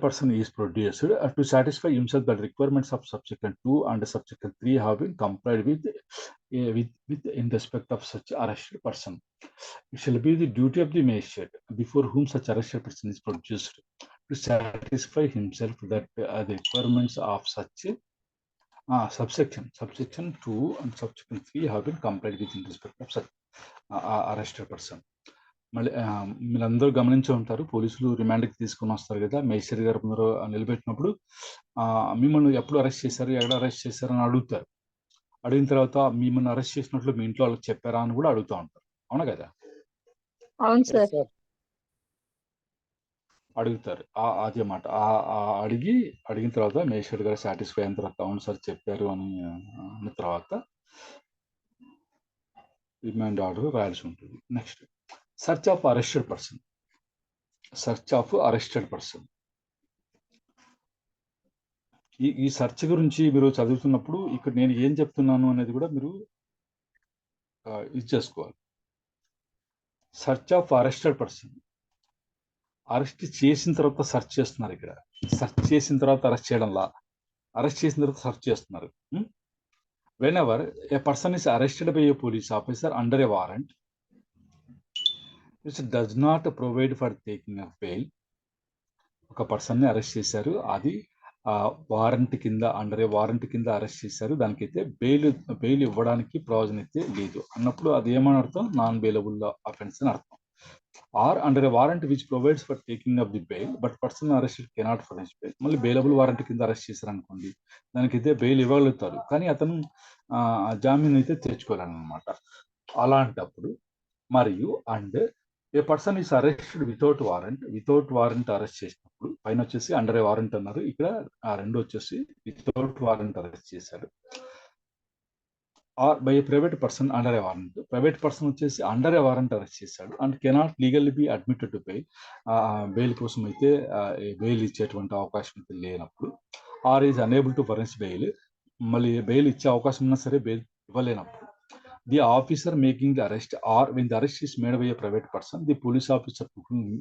person is produced to satisfy himself that the requirements of subsection 2 and subsection 3 have been complied with in respect of such arrested person. It shall be the duty of the magistrate before whom such arrested person is produced to satisfy himself that the requirements of such subsection 2 and subsection 3 have been complied with in respect of such arrested person. మళ్ళీ మీరందరూ గమనించే ఉంటారు, పోలీసులు రిమాండ్కి తీసుకుని వస్తారు కదా, magistrate గారు ముందర నిలబెట్టినప్పుడు మిమ్మల్ని ఎప్పుడు అరెస్ట్ చేశారు, ఎక్కడ అరెస్ట్ చేశారు అని అడుగుతారు. అడిగిన తర్వాత మిమ్మల్ని అరెస్ట్ చేసినట్లు మీ ఇంట్లో వాళ్ళకి చెప్పారా అని కూడా అడుగుతూ ఉంటారు. అవునా కదా? అవును సార్. అడుగుతారు. అదే మాట అడిగిన తర్వాత మేజిస్ట్రేట్ గారు సాటిస్ఫై అయిన తర్వాత అవును సార్ చెప్పారు అని అన్న తర్వాత రిమాండ్ ఆర్డర్ రాయాల్సి ఉంటుంది. Next, search of arrested person. ఈ సెర్చ్ గురించి మీరు చదువుతున్నప్పుడు ఇక్కడ నేను ఏం చెప్తున్నాను అనేది కూడా మీరు ఇది చేసుకోవాలి. Search of arrested person, arrest చేసిన తర్వాత సెర్చ్ చేస్తున్నారు. ఇక్కడ సెర్చ్ చేసిన తర్వాత అరెస్ట్ చేయడంలా, అరెస్ట్ చేసిన తర్వాత సెర్చ్ చేస్తున్నారు. whenever a person is arrested by a police officer under a warrant which does not provide for taking of bail, ఒక పర్సన్ని అరెస్ట్ చేశారు, అది వారెంట్ కింద అండర్ ఏ వారెంట్ కింద అరెస్ట్ చేశారు, దానికైతే బెయిల్ ఇవ్వడానికి ప్రయోజనం అయితే లేదు అన్నప్పుడు అది ఏమని అర్థం? నాన్ బెయిలబుల్ అఫెన్స్ అని అర్థం. Or under a warrant which provides for taking of the bail but person arrested cannot furnish bail. మళ్ళీ బెయిలబుల్ వారెంట్ కింద అరెస్ట్ చేశారు అనుకోండి, దానికైతే బెయిల్ ఇవ్వగలుగుతారు కానీ అతను జామీన్ అయితే తెచ్చుకోలేనమాట. అలాంటప్పుడు మరియు and A person is arrested without warrant arrest చేసినప్పుడు, పైన వచ్చేసి అండర్ ఏ వారెంట్ అన్నారు, ఇక్కడ రెండు వచ్చేసి వితౌట్ వారెంట్ అరెస్ట్ చేశాడు. Or by private person under a warrant. Private person వచ్చేసి అండర్ ఏ వారెంట్ అరెస్ట్ చేశాడు and cannot legally be admitted to bail. Bail కోసం అయితే బెయిల్ ఇచ్చేటువంటి అవకాశం అయితే లేనప్పుడు, or is unable to furnish bail, మళ్ళీ బెయిల్ ఇచ్చే అవకాశం ఉన్నా సరే బెయిల్ ఇవ్వలేనప్పుడు, the officer making the arrest or when the arrest is made by a private person, the police officer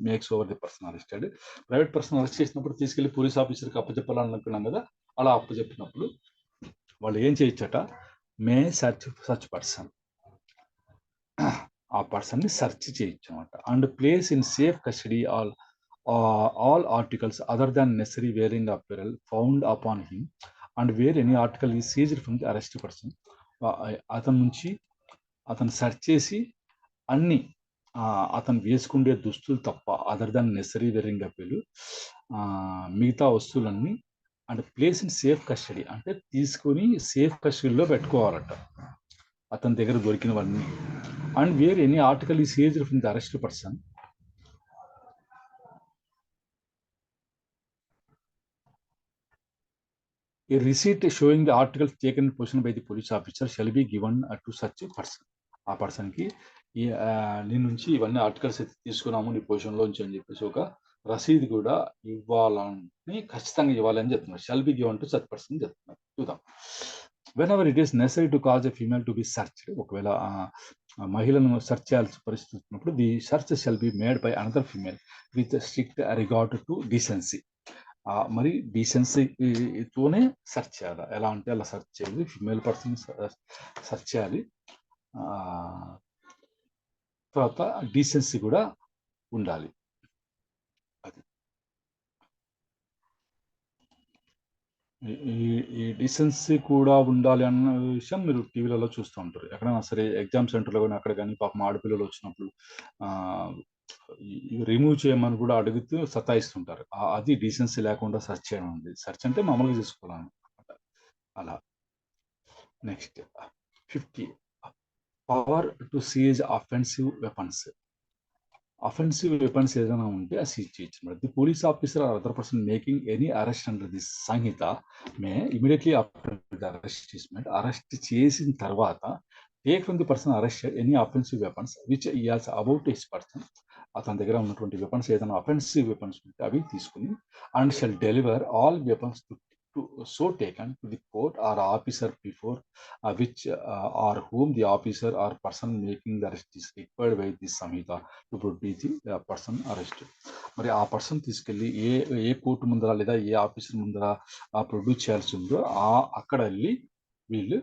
makes over the person arrested. Private person arrest చేసినప్పుడు తీసుకెళ్లి police ఆఫీసర్కి అప్పచెప్పాలనుకున్నాం కదా, అలా అప్పచెప్పినప్పుడు వాళ్ళు ఏం చేయొచ్చట, మే సర్చ్ సచ్ పర్సన్, ఆ పర్సన్ని సెర్చ్ చేయొచ్చు అనమాట. And place in safe custody all articles other than necessary wearing apparel found upon him and where any article is seized from the arrest person. అతని నుంచి అతను సెర్చ్ చేసి అన్ని అతను వేసుకుండే దుస్తులు తప్ప other than necessary wearing apparel మిగతా వస్తువులన్నీ and place in safe custody అంటే తీసుకుని సేఫ్ కస్టడీలో పెట్టుకోవాలట అతని దగ్గర దొరికినవన్నీ. And where any article is seized from the arrest person, a receipt showing the articles taken in possession by the police officer shall be given to such person. ఆ పర్సన్కి నీ నుంచి ఇవన్నీ ఆర్టికల్స్ అయితే తీసుకున్నాము నీ పొజిషన్లోంచి అని చెప్పేసి ఒక రసీదు కూడా ఇవ్వాలని ఖచ్చితంగా ఇవ్వాలని చెప్తున్నారు. Shall be given to such person చెప్తున్నారు. చూద్దాం. When ever it is necessary to cause a female to be searched, ఒకవేళ మహిళను సెర్చ్ చేయాల్సిన పరిస్థితి వచ్చినప్పుడు the search shall be made by another female with strict regard to decency. మరి డీసెన్సీతోనే search చేయాలి. ఎలా అంటే అలా సెర్చ్ చేయాలి, ఫిమేల్ పర్సన్ సెర్చ్ చేయాలి. తర్వాత డీసెన్సీ కూడా ఉండాలి. అది ఈ డీసెన్సీ కూడా ఉండాలి అన్న విషయం మీరు టీవీలలో చూస్తూ ఉంటారు. ఎక్కడైనా సరే ఎగ్జామ్ సెంటర్లో కానీ అక్కడ కానీ పాపం ఆడపిల్లలు వచ్చినప్పుడు రిమూవ్ చేయమని కూడా అడుగుతూ సతాయిస్తుంటారు. అది డీసెన్సీ లేకుండా సెర్చ్ చేయడం ఉంది. సెర్చ్ అంటే మామూలుగా చేసుకోవాలన్నమాట. అలా. Next 50 power to seize offensive weapons. Offensive weapons ఏదైనా ఉంటే అది సీజ్ చేయొచ్చు అనమాట. The police officer or other person making any arrest under this Sanhita may immediately after the arrest చేసిన తర్వాత take from the person arrested any offensive weapons which he has about his person, అతని దగ్గర ఉన్నటువంటి weapons ఏదైనా offensive weapons ఉంటే అవి తీసుకుని and shall deliver all weapons to so taken to the court or officer before which or whom the officer or person making the arrest is required by this samhita to produce the person arrested. మరి ఆ person తీసుకెళ్ళి ఏ court ముందర లేదా ఏ officer ముందర produce చేయాల్సి ఉందో అక్కడ వెళ్ళి వీళ్ళు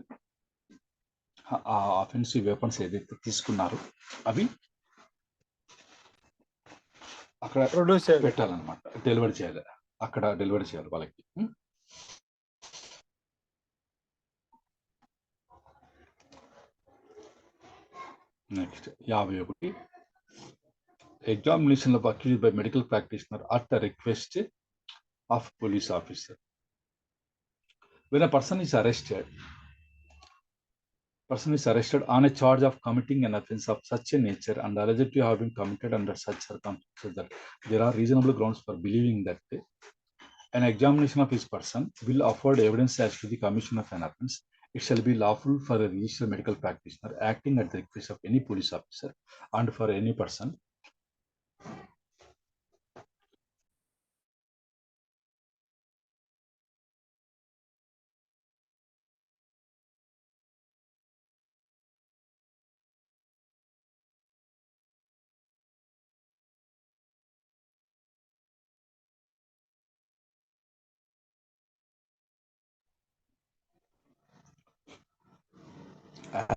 ఆ అఫెన్సివ్ వెపన్స్ ఏదైతే తీసుకున్నారో అవి అక్కడ ప్రొడ్యూస్ పెట్టాలన్నమాట, డెలివరీ చేయాలి, అక్కడ డెలివరీ చేయాలి వాళ్ళకి. Next 51 examination of accused by medical practitioner at the request of police officer. when a person is arrested on a charge of committing an offense of such a nature and alleged to have been committed under such circumstances that there are reasonable grounds for believing that an examination of his person will afford evidence as to the commission of an offense, it shall be lawful for a registered medical practitioner acting at the request of any police officer and for any person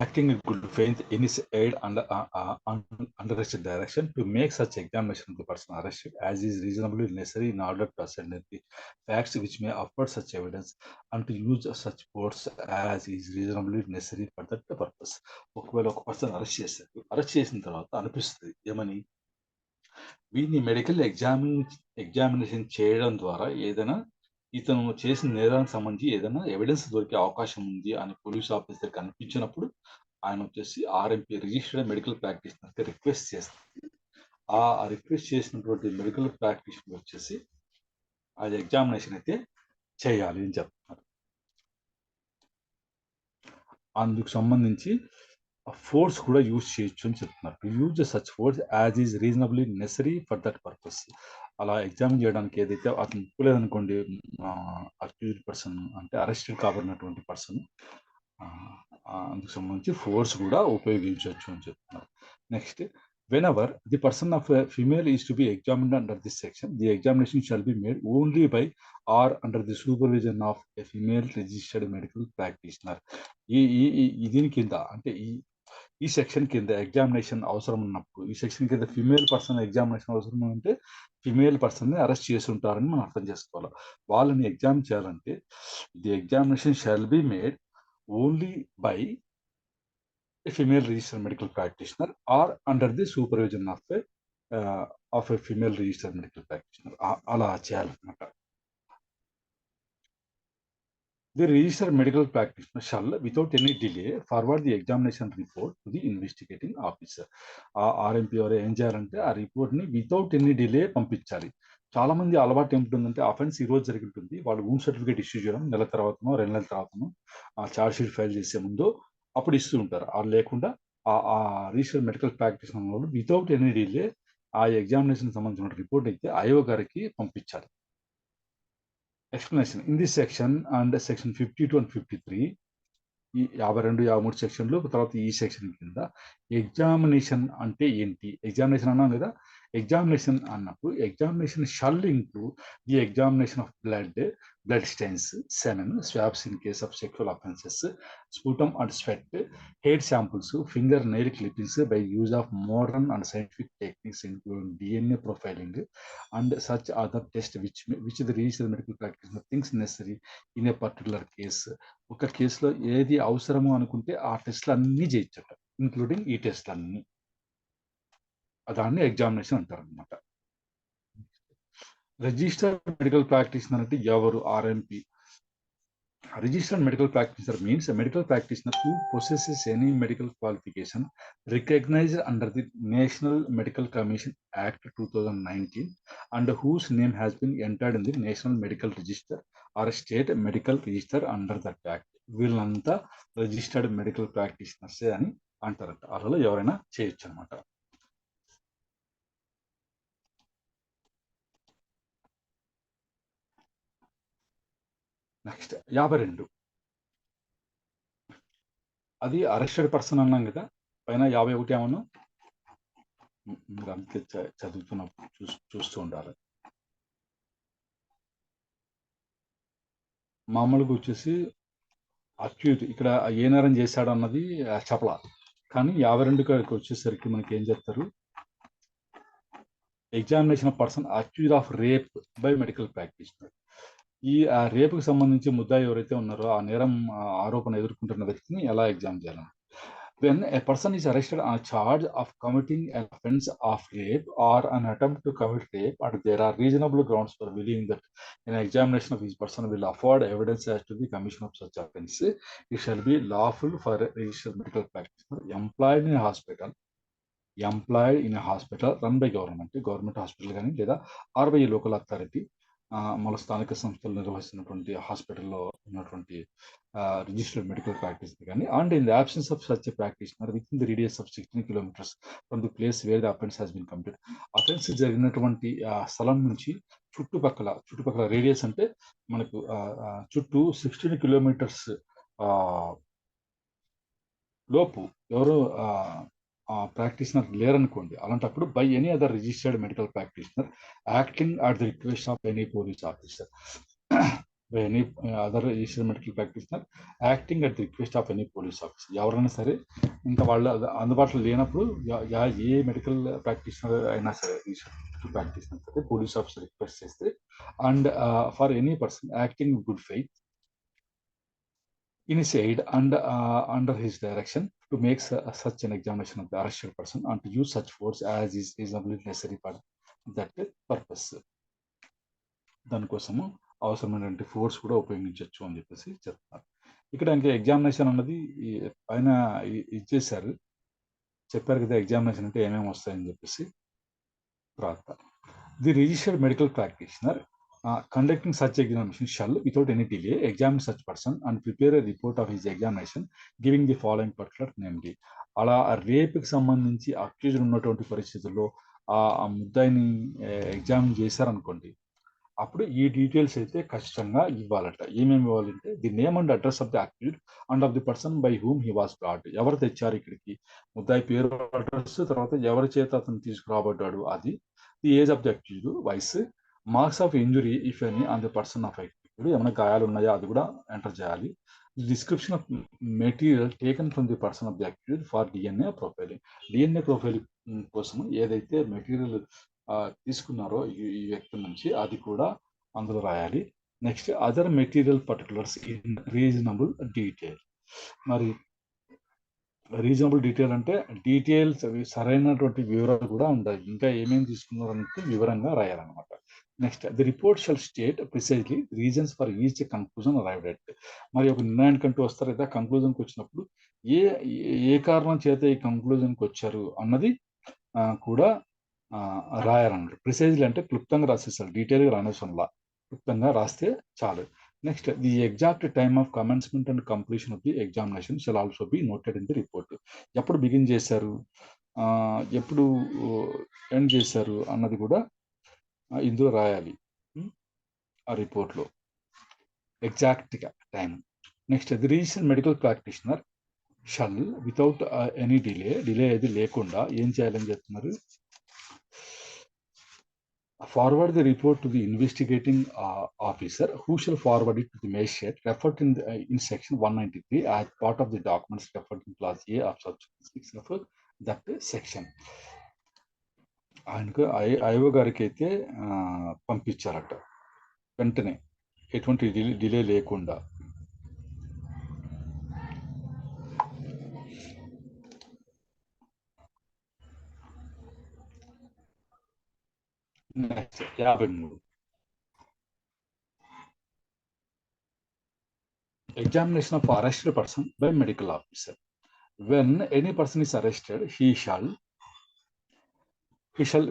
acting in good faith in his aid under his direction to make such examination of the person arrested as is reasonably necessary in order to ascertain the facts which may afford such evidence and to use such force as is reasonably necessary for that purpose. ఒకవేళ ఒక person arrest చేసిన తర్వాత అనిపిస్తుంది ఏమని, వీడిని medical examination చేయడం ద్వారా ఏదైనా ఇతను చేసిన నేరానికి సంబంధించి ఏదైనా ఎవిడెన్స్ దొరికే అవకాశం ఉంది అని పోలీస్ ఆఫీసర్ కనిపించినప్పుడు ఆయన వచ్చేసి ఆర్ఎంపీ రిజిస్టర్డ్ మెడికల్ ప్రాక్టీషనర్కి రిక్వెస్ట్ చేస్తారు. ఆ రిక్వెస్ట్ చేసినటువంటి మెడికల్ ప్రాక్టీషనర్ వచ్చేసి అది ఎగ్జామినేషన్ అయితే చేయాలి అని చెప్తున్నారు. అందుకు సంబంధించి ఫోర్స్ కూడా యూజ్ చేయొచ్చు అని చెప్తున్నారు. To use such force as is reasonably necessary for that purpose. అలా ఎగ్జామిన్ చేయడానికి ఏదైతే అతను ఒప్పుకోలేదనుకోండి, అక్యూజ్డ్ పర్సన్ అంటే అరెస్టెడ్ కాబడినటువంటి పర్సన్, అందుకు సంబంధించి ఫోర్స్ కూడా ఉపయోగించవచ్చు అని చెప్తున్నారు. Next, whenever the person of a female is to be examined under this section, the examination shall be made only by or under the supervision of a female registered medical practitioner. దీని కింద అంటే ఈ section కింద examination అవసరం ఉన్నప్పుడు, ఈ section కింద female person examination అవసరం అంటే ఫిమేల్ పర్సన్ని అరెస్ట్ చేసి ఉంటారని మనం అర్థం చేసుకోవాలి. వాళ్ళని ఎగ్జామ్ చేయాలంటే the examination shall be made only by a female registered medical practitioner or under the supervision of a female registered medical practitioner. అలా చేయాలన్నమాట. The registered medical practitioner shall, without any delay, forward the examination report to the investigating officer. RMP ఎవరు ఏం చేయాలంటే ఆ రిపోర్ట్ని without any delay పంపించాలి. చాలా మంది అలవాటు ఏమిటంటే అఫెన్స్ ఈ రోజు జరిగి ఉంటుంది, వాళ్ళు వూండ్ సర్టిఫికేట్ ఇష్యూ చేయడం నెల తర్వాతనో 2 నెలల తర్వాతనో ఛార్జ్ షీట్ ఫైల్ చేసే ముందు అప్పుడు ఇస్తూ ఉంటారు. అది లేకుండా ఆ రిజిస్టర్డ్ మెడికల్ ప్రాక్టీషనర్ వాళ్ళు వితౌట్ ఎనీ డిలే ఆ ఎగ్జామినేషన్ సంబంధించిన రిపోర్ట్ అయితే ఐఓ గారికి పంపించాలి. Explanation in this section and section 52 and 53, ఈ 52, 53 సెక్షన్లు, తర్వాత ఈ సెక్షన్ కింద ఎగ్జామినేషన్ అంటే ఏంటి, ఎగ్జామినేషన్ అన్నాం కదా, ఎగ్జామినేషన్ అన్నప్పుడు examination shall include the examination of blood stains, semen, swabs in case of sexual offences, sputum and sweat, hair samples, finger nail clippings by use of modern and scientific techniques including DNA profiling and such other test which the registered medical practitioner thinks necessary in a particular case. ఒక కేసులో ఏది అవసరమో అనుకుంటే ఆ టెస్ట్లు అన్నీ చేయొచ్చట, including ఈ టెస్ట్లన్నీ. దాన్ని ఎగ్జామినేషన్ అంటారు అనమాట. రిజిస్టర్డ్ మెడికల్ ప్రాక్టీషనర్ అంటే ఎవరు? RMP. Registered medical practitioner means a medical practitioner who possesses any medical qualification recognized under the National Medical Commission Act 2019 and whose name has been entered in the National Medical Register or State Medical Register under that Act. వీళ్ళంతా registered medical ప్రాక్టీషనర్సే అని అంటారంట. అలా ఎవరైనా చేయొచ్చు అనమాట. Next 52, అది arrested person అన్నాం కదా. పైన 51 ఏమన్నా మీరు అంతే చదువుతున్నప్పుడు చూస్తూ ఉండాలి. మామూలుగా వచ్చేసి అక్యూజ్ ఇక్కడ ఏ నేరం చేశాడు అన్నది చెప్పలా, కానీ 52 వచ్చేసరికి మనకి ఏం చెప్తారు, examination of person accuse of rape by medical practitioner. ఈ రేపుకి సంబంధించి ముద్దాయి ఎవరైతే ఉన్నారో ఆ నేరం ఆరోపణ ఎదుర్కొంటున్న వ్యక్తిని ఎలా ఎగ్జామ్ చేయాలని. When a person is arrested on a charge of committing an offense of rape or an attempt to commit rape and there are reasonable grounds for believing that an examination of each person will afford evidence as to the commission of such offense, it shall be lawful for a registered medical practitioner employed in a hospital run by government hospital కానీ లేదా are by local authority, మన స్థానిక సంస్థలు నిర్వహిస్తున్నటువంటి హాస్పిటల్లో ఉన్నటువంటి registered medical practitioner కానీ, and in the absence of such practitioner with in the radius of 16 kilometers from the place where the offence has been committed. Offence జరిగినటువంటి స్థలం నుంచి చుట్టుపక్కల రేడియస్ అంటే మనకు చుట్టూ 16 kilometers లోపు ఎవరు ప్రాక్టీషనర్ లేరనుకోండి, అలాంటప్పుడు by any other registered medical practitioner acting at the request of any police officer, by any other registered medical practitioner acting at the request of any police officer. ఎవరైనా సరే ఇంకా వాళ్ళు అందుబాటులో లేనప్పుడు ఏ మెడికల్ ప్రాక్టీషనర్ అయినా సరే registered practitioner సరే police officer request చేస్తే, and for any person acting good faith in his aid and under his direction to make such an examination of the arrested person and to use such force as is reasonably necessary for that purpose. దానికోసము అవసరమైనటువంటి force కూడా ఉపయోగించవచ్చు అని చెప్పేసి చెప్తున్నారు. ఇక్కడ ఇంకా examination అన్నది పైన ఇచ్చేసారు, చెప్పారు కదా ఎగ్జామినేషన్ అంటే ఏమేమి వస్తాయని చెప్పేసి. తర్వాత the registered medical practitioner conducting such examination shall, without any delay, examine such person and prepare a report of his examination, giving the following particular, namely. అలా రేపుకి సంబంధించి అక్యూజ్డ్ ఉన్నటువంటి పరిస్థితుల్లో ఆ ముద్దాయిని ఎగ్జామిన్ చేశారనుకోండి, అప్పుడు ఈ డీటెయిల్స్ అయితే ఖచ్చితంగా ఇవ్వాలట. ఏమేమి ఇవ్వాలంటే the name and address of the accused and of the person by whom he was brought. ఎవరు తెచ్చారు ఇక్కడికి, ముద్దాయి పేరు, అడ్రస్, తర్వాత ఎవరి చేత అతను తీసుకురాబడ్డాడు, అది, the age of the accused, వయసు, marks of injury if any on the person of accused, ఏమైనా గాయాలు ఉన్నాయా అది కూడా ఎంటర్ చేయాలి. Description of material taken from the person of the accused for DNA profiling. DNA profiling కోసం ఏదైతే material తీసుకున్నారో ఈ వ్యక్తి నుంచి అది కూడా అందులో రాయాలి. Next other material particulars in reasonable detail. మరి రీజనబుల్ డీటెయిల్ అంటే డీటెయిల్స్ సరైనటువంటి వివరాలు కూడా ఉండాలి. ఇంకా ఏమేమి తీసుకున్నారంటే వివరంగా రాయాలన్నమాట. Next the report shall state precisely reasons for each conclusion arrived at. మరి ఒక నిర్ణయానికంటూ వస్తారు కదా, కన్క్లూజన్కి వచ్చినప్పుడు ఏ కారణం చేత ఈ కన్క్లూజన్కి వచ్చారు అన్నది కూడా రాయాలన్నమాట. ప్రిసైజ్లీ అంటే క్లుప్తంగా రాసేస్తారు, డీటెయిల్గా రానేసంలా, క్లుప్తంగా రాస్తే చాలు. Next the exact time of commencement and completion of the examination shall also be noted in the report. ఎప్పుడు బిగిన్ చేశారు, ఎప్పుడు ఎండ్ చేశారు అన్నది కూడా ఇందులో రాయాలి ఆ రిపోర్ట్లో, ఎగ్జాక్ట్గా time. Next the registered medical practitioner shall without any delay అది లేకుండా ఏం చేయాలని చెప్తున్నారు, forward the report to the investigating officer who shall forward it to the magistrate referred in section 193 as part of the documents referred in clause A of section 6 of that section. ఆయనకు IO గారికి అయితే పంపించారట వెంటనే, ఎటువంటి delay లేకుండా. Next 53 examination of arrested person by medical officer. When any person is arrested, he shall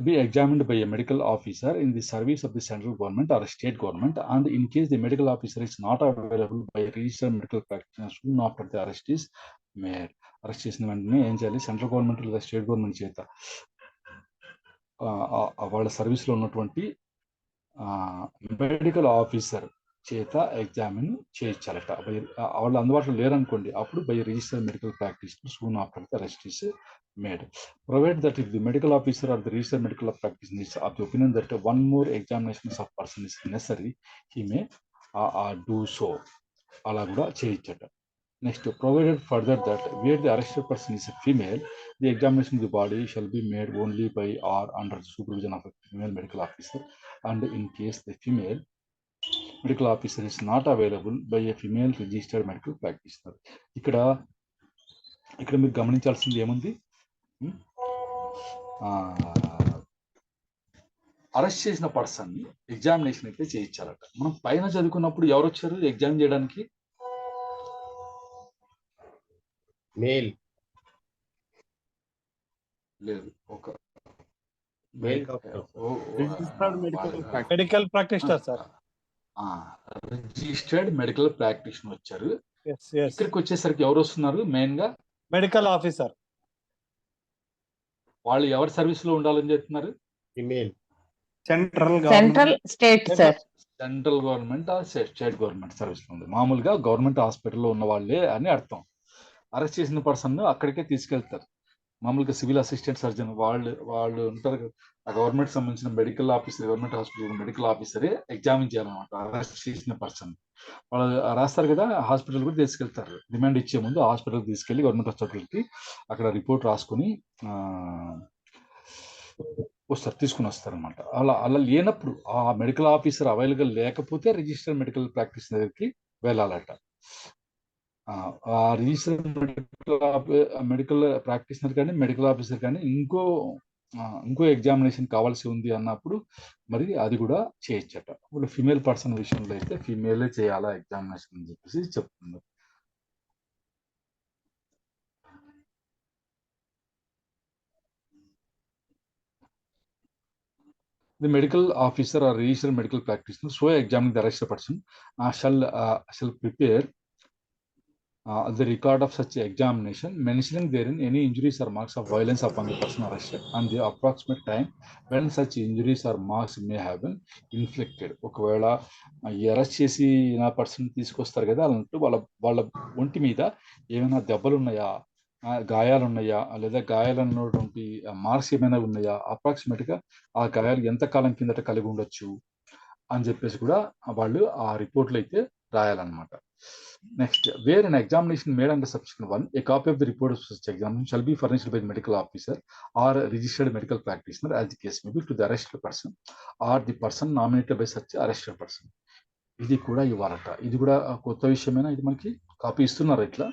be examined by a medical officer in the service of the central government or state government, and in case the medical officer is not available by registered medical practitioner soon after the arrest is made. Arrest చేసిన వెంటనే ఏం చేయాలి, central government లేదా state government చేత వాళ్ళ సర్వీస్లో ఉన్నటువంటి medical officer చేత ఎగ్జామిన్ చేయించాలట. వాళ్ళు అందుబాటులో లేరనుకోండి, అప్పుడు by registered medical practitioner soon after the arrest is made. Provide that if the medical officer or the registered medical practitioner is of the opinion that one more examinations of person is necessary, he may do so. అలా కూడా చేయించట. Next provided further that where the arrested person is a female, the examination of the body shall be made only by or under the supervision of a female medical officer, and in case the female medical officer is not available, by a female registered medical practitioner. ఇక్కడ మీరు గమనించాల్సింది ఏముంది, arrest చేసిన person examination అయితే చేయించాలట. మనం పైన చదువుకున్నప్పుడు ఎవరు వచ్చారు ఎగ్జామ్ చేయడానికి, మేల్ లేదు, ఒక medical practitioner sir, registered medical practitioner వచ్చారు. yes ఇక్కడికి వచ్చేసరికి ఎవరు వస్తున్నారు, మెయిన్ గా మెడికల్ ఆఫీసర్. వాళ్ళు ఎవరి సర్వీస్ లో ఉండాలని చెప్తున్నారు, female, central state sir, central government state government service లో ఉంది. మామూలుగా గవర్నమెంట్ హాస్పిటల్లో ఉన్న వాళ్ళే అని అర్థం. అరెస్ట్ చేసిన పర్సన్ అక్కడికే తీసుకెళ్తారు. మామూలుగా సివిల్ అసిస్టెంట్ సర్జన్ వాళ్ళు ఉంటారు కదా, ఆ గవర్నమెంట్ సంబంధించిన medical officer, government hospital medical ఆఫీసరే ఎగ్జామిన్ చేయాలన్నమాట. అరెస్ట్ చేసిన పర్సన్ వాళ్ళు రాస్తారు కదా, హాస్పిటల్ కూడా తీసుకెళ్తారు. రిమాండ్ ఇచ్చే ముందు హాస్పిటల్కి తీసుకెళ్ళి గవర్నమెంట్ హాస్పిటల్కి అక్కడ రిపోర్ట్ రాసుకొని తీసుకుని వస్తారు అనమాట. అలా లేనప్పుడు ఆ మెడికల్ ఆఫీసర్ అవైలబుల్ లేకపోతే రిజిస్టర్డ్ మెడికల్ ప్రాక్టీస్ దగ్గరికి వెళ్ళాలట. ఆ రిజిస్టర్డ్ మెడికల్ ప్రాక్టీషనర్ కానీ మెడికల్ ఆఫీసర్ కానీ ఇంకో ఎగ్జామినేషన్ కావాల్సి ఉంది అన్నప్పుడు మరి అది కూడా చేయొచ్చట. ఇప్పుడు ఫీమేల్ పర్సన్ విషయంలో అయితే ఫీమేలే చేయాలా ఎగ్జామినేషన్ అని చెప్పేసి చెప్తున్నారు. The medical officer or registered medical practitioner so examining the arrested person shall prepare the record of such examination, mentioning therein any injuries or marks of violence upon the person arrested and the approximate time when such injuries or marks may have been inflicted. ఒకవేళ ఈ arrest చేసి నా person తీసుకొస్తారు కదా, అలాంటి వాళ్ళ ఒంటి మీద ఏమైనా దెబ్బలు ఉన్నాయా, గాయాలు ఉన్నాయా, లేదా గాయాలన్నటువంటి మార్క్స్ ఏమైనా ఉన్నాయా, అప్రాక్సిమేట్గా ఆ గాయాలు ఎంత కాలం కిందట కలిగి ఉండొచ్చు అని చెప్పేసి కూడా వాళ్ళు ఆ రిపోర్ట్లు అయితే రాయాలన్నమాట. Next, where an examination made under subsection 1, a copy of the report of such examination shall be furnished by the medical officer or a registered medical practitioner as the case may be to the arrested person or the person nominated by such arrested person. ఇది కూడా ఇవ్వాలట. ఇది కూడా కొత్త విషయమేనా? ఇది మనకి copy ఇస్తున్నారు ఇట్లా.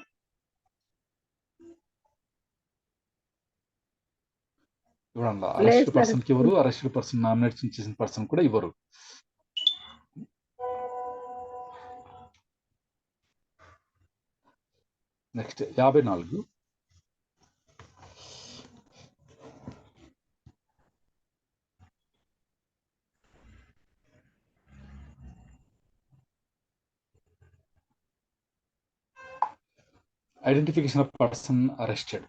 ఇవ్వడం అరెస్టెడ్ పర్సన్ కి ఇవ్వరు, అరెస్టెడ్ పర్సన్ నామినేట్ చేసిన పర్సన్ కూడా ఇవ్వరు. Next 54. Identification of person arrested.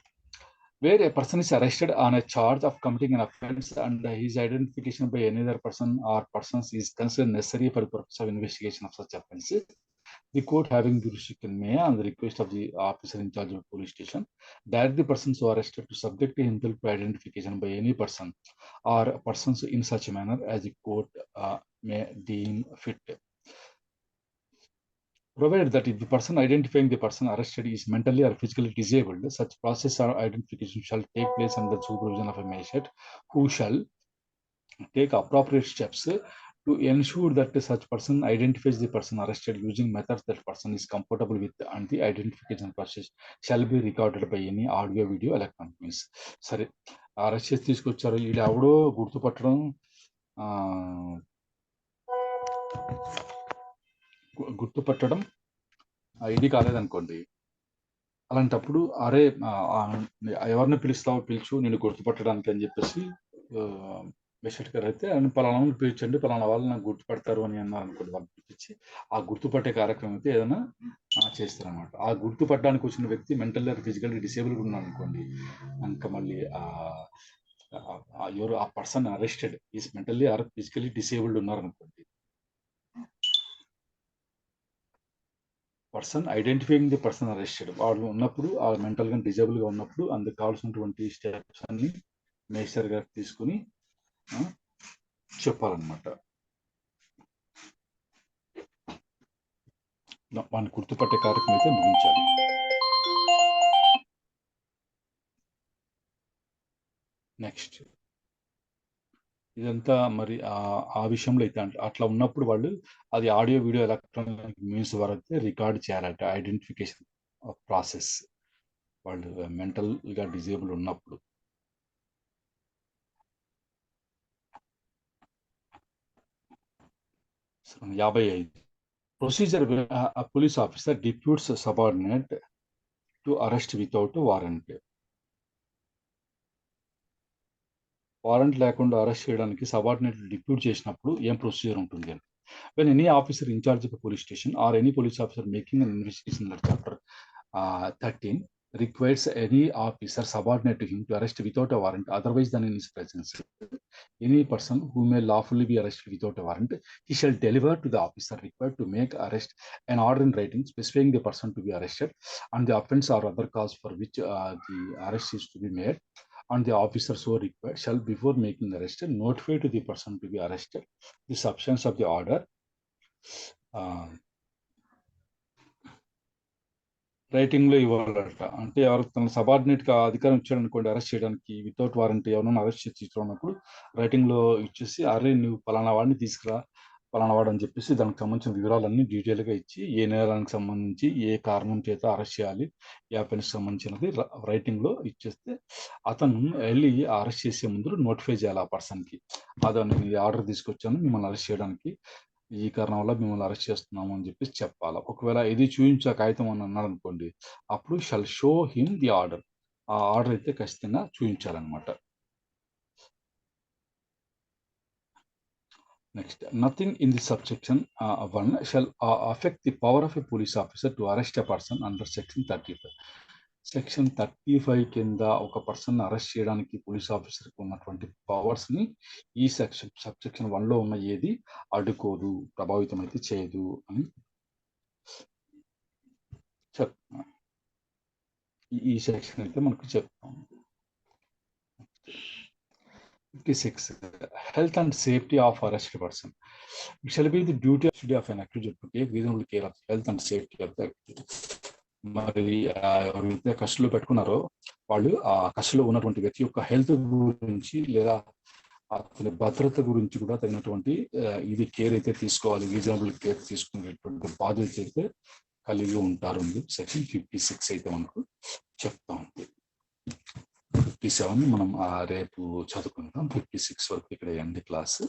Where a person is arrested on a charge of committing an offense and his identification by any other person or persons is considered necessary for the purpose of investigation of such offences, the court having jurisdiction may, on the request of the officer in charge of the police station, direct the persons who are arrested to subject himself to identification by any person or persons in such a manner as the court may deem fit. Provided that if the person identifying the person arrested is mentally or physically disabled, such process or identification shall take place under the supervision of a magistrate who shall take appropriate steps to ensure that such person identifies the person arrested using methods that person is comfortable with, and the identification process shall be recorded by any audio, video, electronic means. సరే, arrest చేసి తీసుకొచ్చారు, వీళ్ళు ఎవడో గుర్తుపట్టడం ఇది కాలేదనుకోండి, అలాంటప్పుడు అరే ఎవరిని పిలుచు నేను గుర్తుపట్టడానికి అని చెప్పేసి మెషెట్ గారు అయితే పలానా పిలిచండి, పలానా వాళ్ళు నాకు గుర్తుపడతారు అని అన్నారు అనుకోండి, వాళ్ళు పిలిపించి ఆ గుర్తుపట్టే కార్యక్రమం అయితే ఏదైనా చేస్తారనమాట. ఆ గుర్తుపట్టడానికి వచ్చిన వ్యక్తి మెంటల్లీ ఫిజికల్లీ డిసేబుల్గా ఉన్నాను అనుకోండి, ఇంకా మళ్ళీ ఎవరు ఆ person arrested is mentally or physically disabled ఉన్నారనుకోండి, person identifying the person arrested వాళ్ళు ఉన్నప్పుడు, ఆ మెంటల్గా డిజేబుల్గా ఉన్నప్పుడు అందుకు కావాల్సినటువంటి స్టెప్స్ అన్ని మేజర్ గారు తీసుకుని చెప్పాలన్నమాట. వాడిని గుర్తుపట్టే కార్యక్రమం అయితే ముగించాలి. నెక్స్ట్ ఇదంతా మరి ఆ విషయంలో అయితే అట్లా ఉన్నప్పుడు వాళ్ళు అది ఆడియో, వీడియో, ఎలక్ట్రానిక్ మీన్స్ ద్వారా అయితే రికార్డ్ చేయాలంటే ఐడెంటిఫికేషన్ ప్రాసెస్ వాళ్ళు మెంటల్గా డిజేబుల్ ఉన్నప్పుడు. So, 55. Procedure where a police officer deputes a subordinate to arrest without a warrant. Warrant లేకుండా అరెస్ట్ చేయడానికి సబార్డినేట్ డిప్యూట్ చేసినప్పుడు ఏం ప్రొసీజర్ ఉంటుంది అని. When any officer in charge of a police station or any police officer making an investigation under Chapter 13 requires any officer subordinate to him to arrest without a warrant otherwise than in his presence any person who may lawfully be arrested without a warrant, he shall deliver to the officer required to make arrest an order in writing specifying the person to be arrested and the offense or other cause for which the arrest is to be made, and the officer so required shall, before making arrest, notify to the person to be arrested the substance of the order, writing లో ఇవ్వాలట. అంటే ఎవరు తన subordinate గా అధికారం ఇచ్చాడు అనుకోండి arrest చేయడానికి, without warrant ఎవరైనా అరెస్ట్ చేసి ఇచ్చినప్పుడు రైటింగ్ లో ఇచ్చేసి, అరే నువ్వు పలానా వాడిని తీసుకురా, పలానా వాడు అని చెప్పేసి దానికి సంబంధించిన వివరాలన్నీ డీటెయిల్ గా ఇచ్చి, ఏ నేరానికి సంబంధించి ఏ కారణం చేత అరెస్ట్ చేయాలి, ఏ అఫెన్స్ సంబంధించినది రైటింగ్ లో ఇచ్చేస్తే అతను వెళ్ళి అరెస్ట్ చేసే ముందు నోటిఫై చేయాలి ఆ పర్సన్ కి. అతను ఆర్డర్ తీసుకొచ్చాను మిమ్మల్ని అరెస్ట్ చేయడానికి, ఈ కారణం వల్ల మిమ్మల్ని అరెస్ట్ చేస్తున్నాము అని చెప్పేసి చెప్పాలి. ఒకవేళ ఇది చూపించే కాగితం అని అన్నాడు అనుకోండి, అప్పుడు shall show him the order. ఆ ఆర్డర్ అయితే ఖచ్చితంగా చూపించాలన్నమాట. Next nothing in the subsection 1 shall affect the power of a police officer to arrest a person under section 35. Section 35 కింద ఒక పర్సన్ అరెస్ట్ చేయడానికి పోలీస్ ఆఫీసర్కి ఉన్నటువంటి పవర్స్ ని ఈ సబ్సెక్షన్ 1 లో ఉన్న ఏది అడ్డుకోదు, ప్రభావితం అయితే చేయదు అని చెప్తున్నా. ఈ సెక్షన్ అయితే మనకు చెప్తాం. 56 health and safety of arrested person. It shall be the duty of an accused to take reasonable care of health and safety of the accused. మరి ఎవరైతే కస్టడీలో పెట్టుకున్నారో వాళ్ళు ఆ కస్టడీలో ఉన్నటువంటి వ్యక్తి యొక్క హెల్త్ గురించి లేదా అతని భద్రత గురించి కూడా తగినటువంటి ఇది కేర్ అయితే తీసుకోవాలి, రీజనబుల్ కేర్ తీసుకునేటువంటి బాధ్యత అయితే కలిగి ఉంటారు. సెక్షన్ 56 అయితే మనకు చెప్తా ఉంది. 57 మనం రేపు చదువుకుంటాం. 56 వరకు ఇక్కడ ఎండ్ క్లాస్.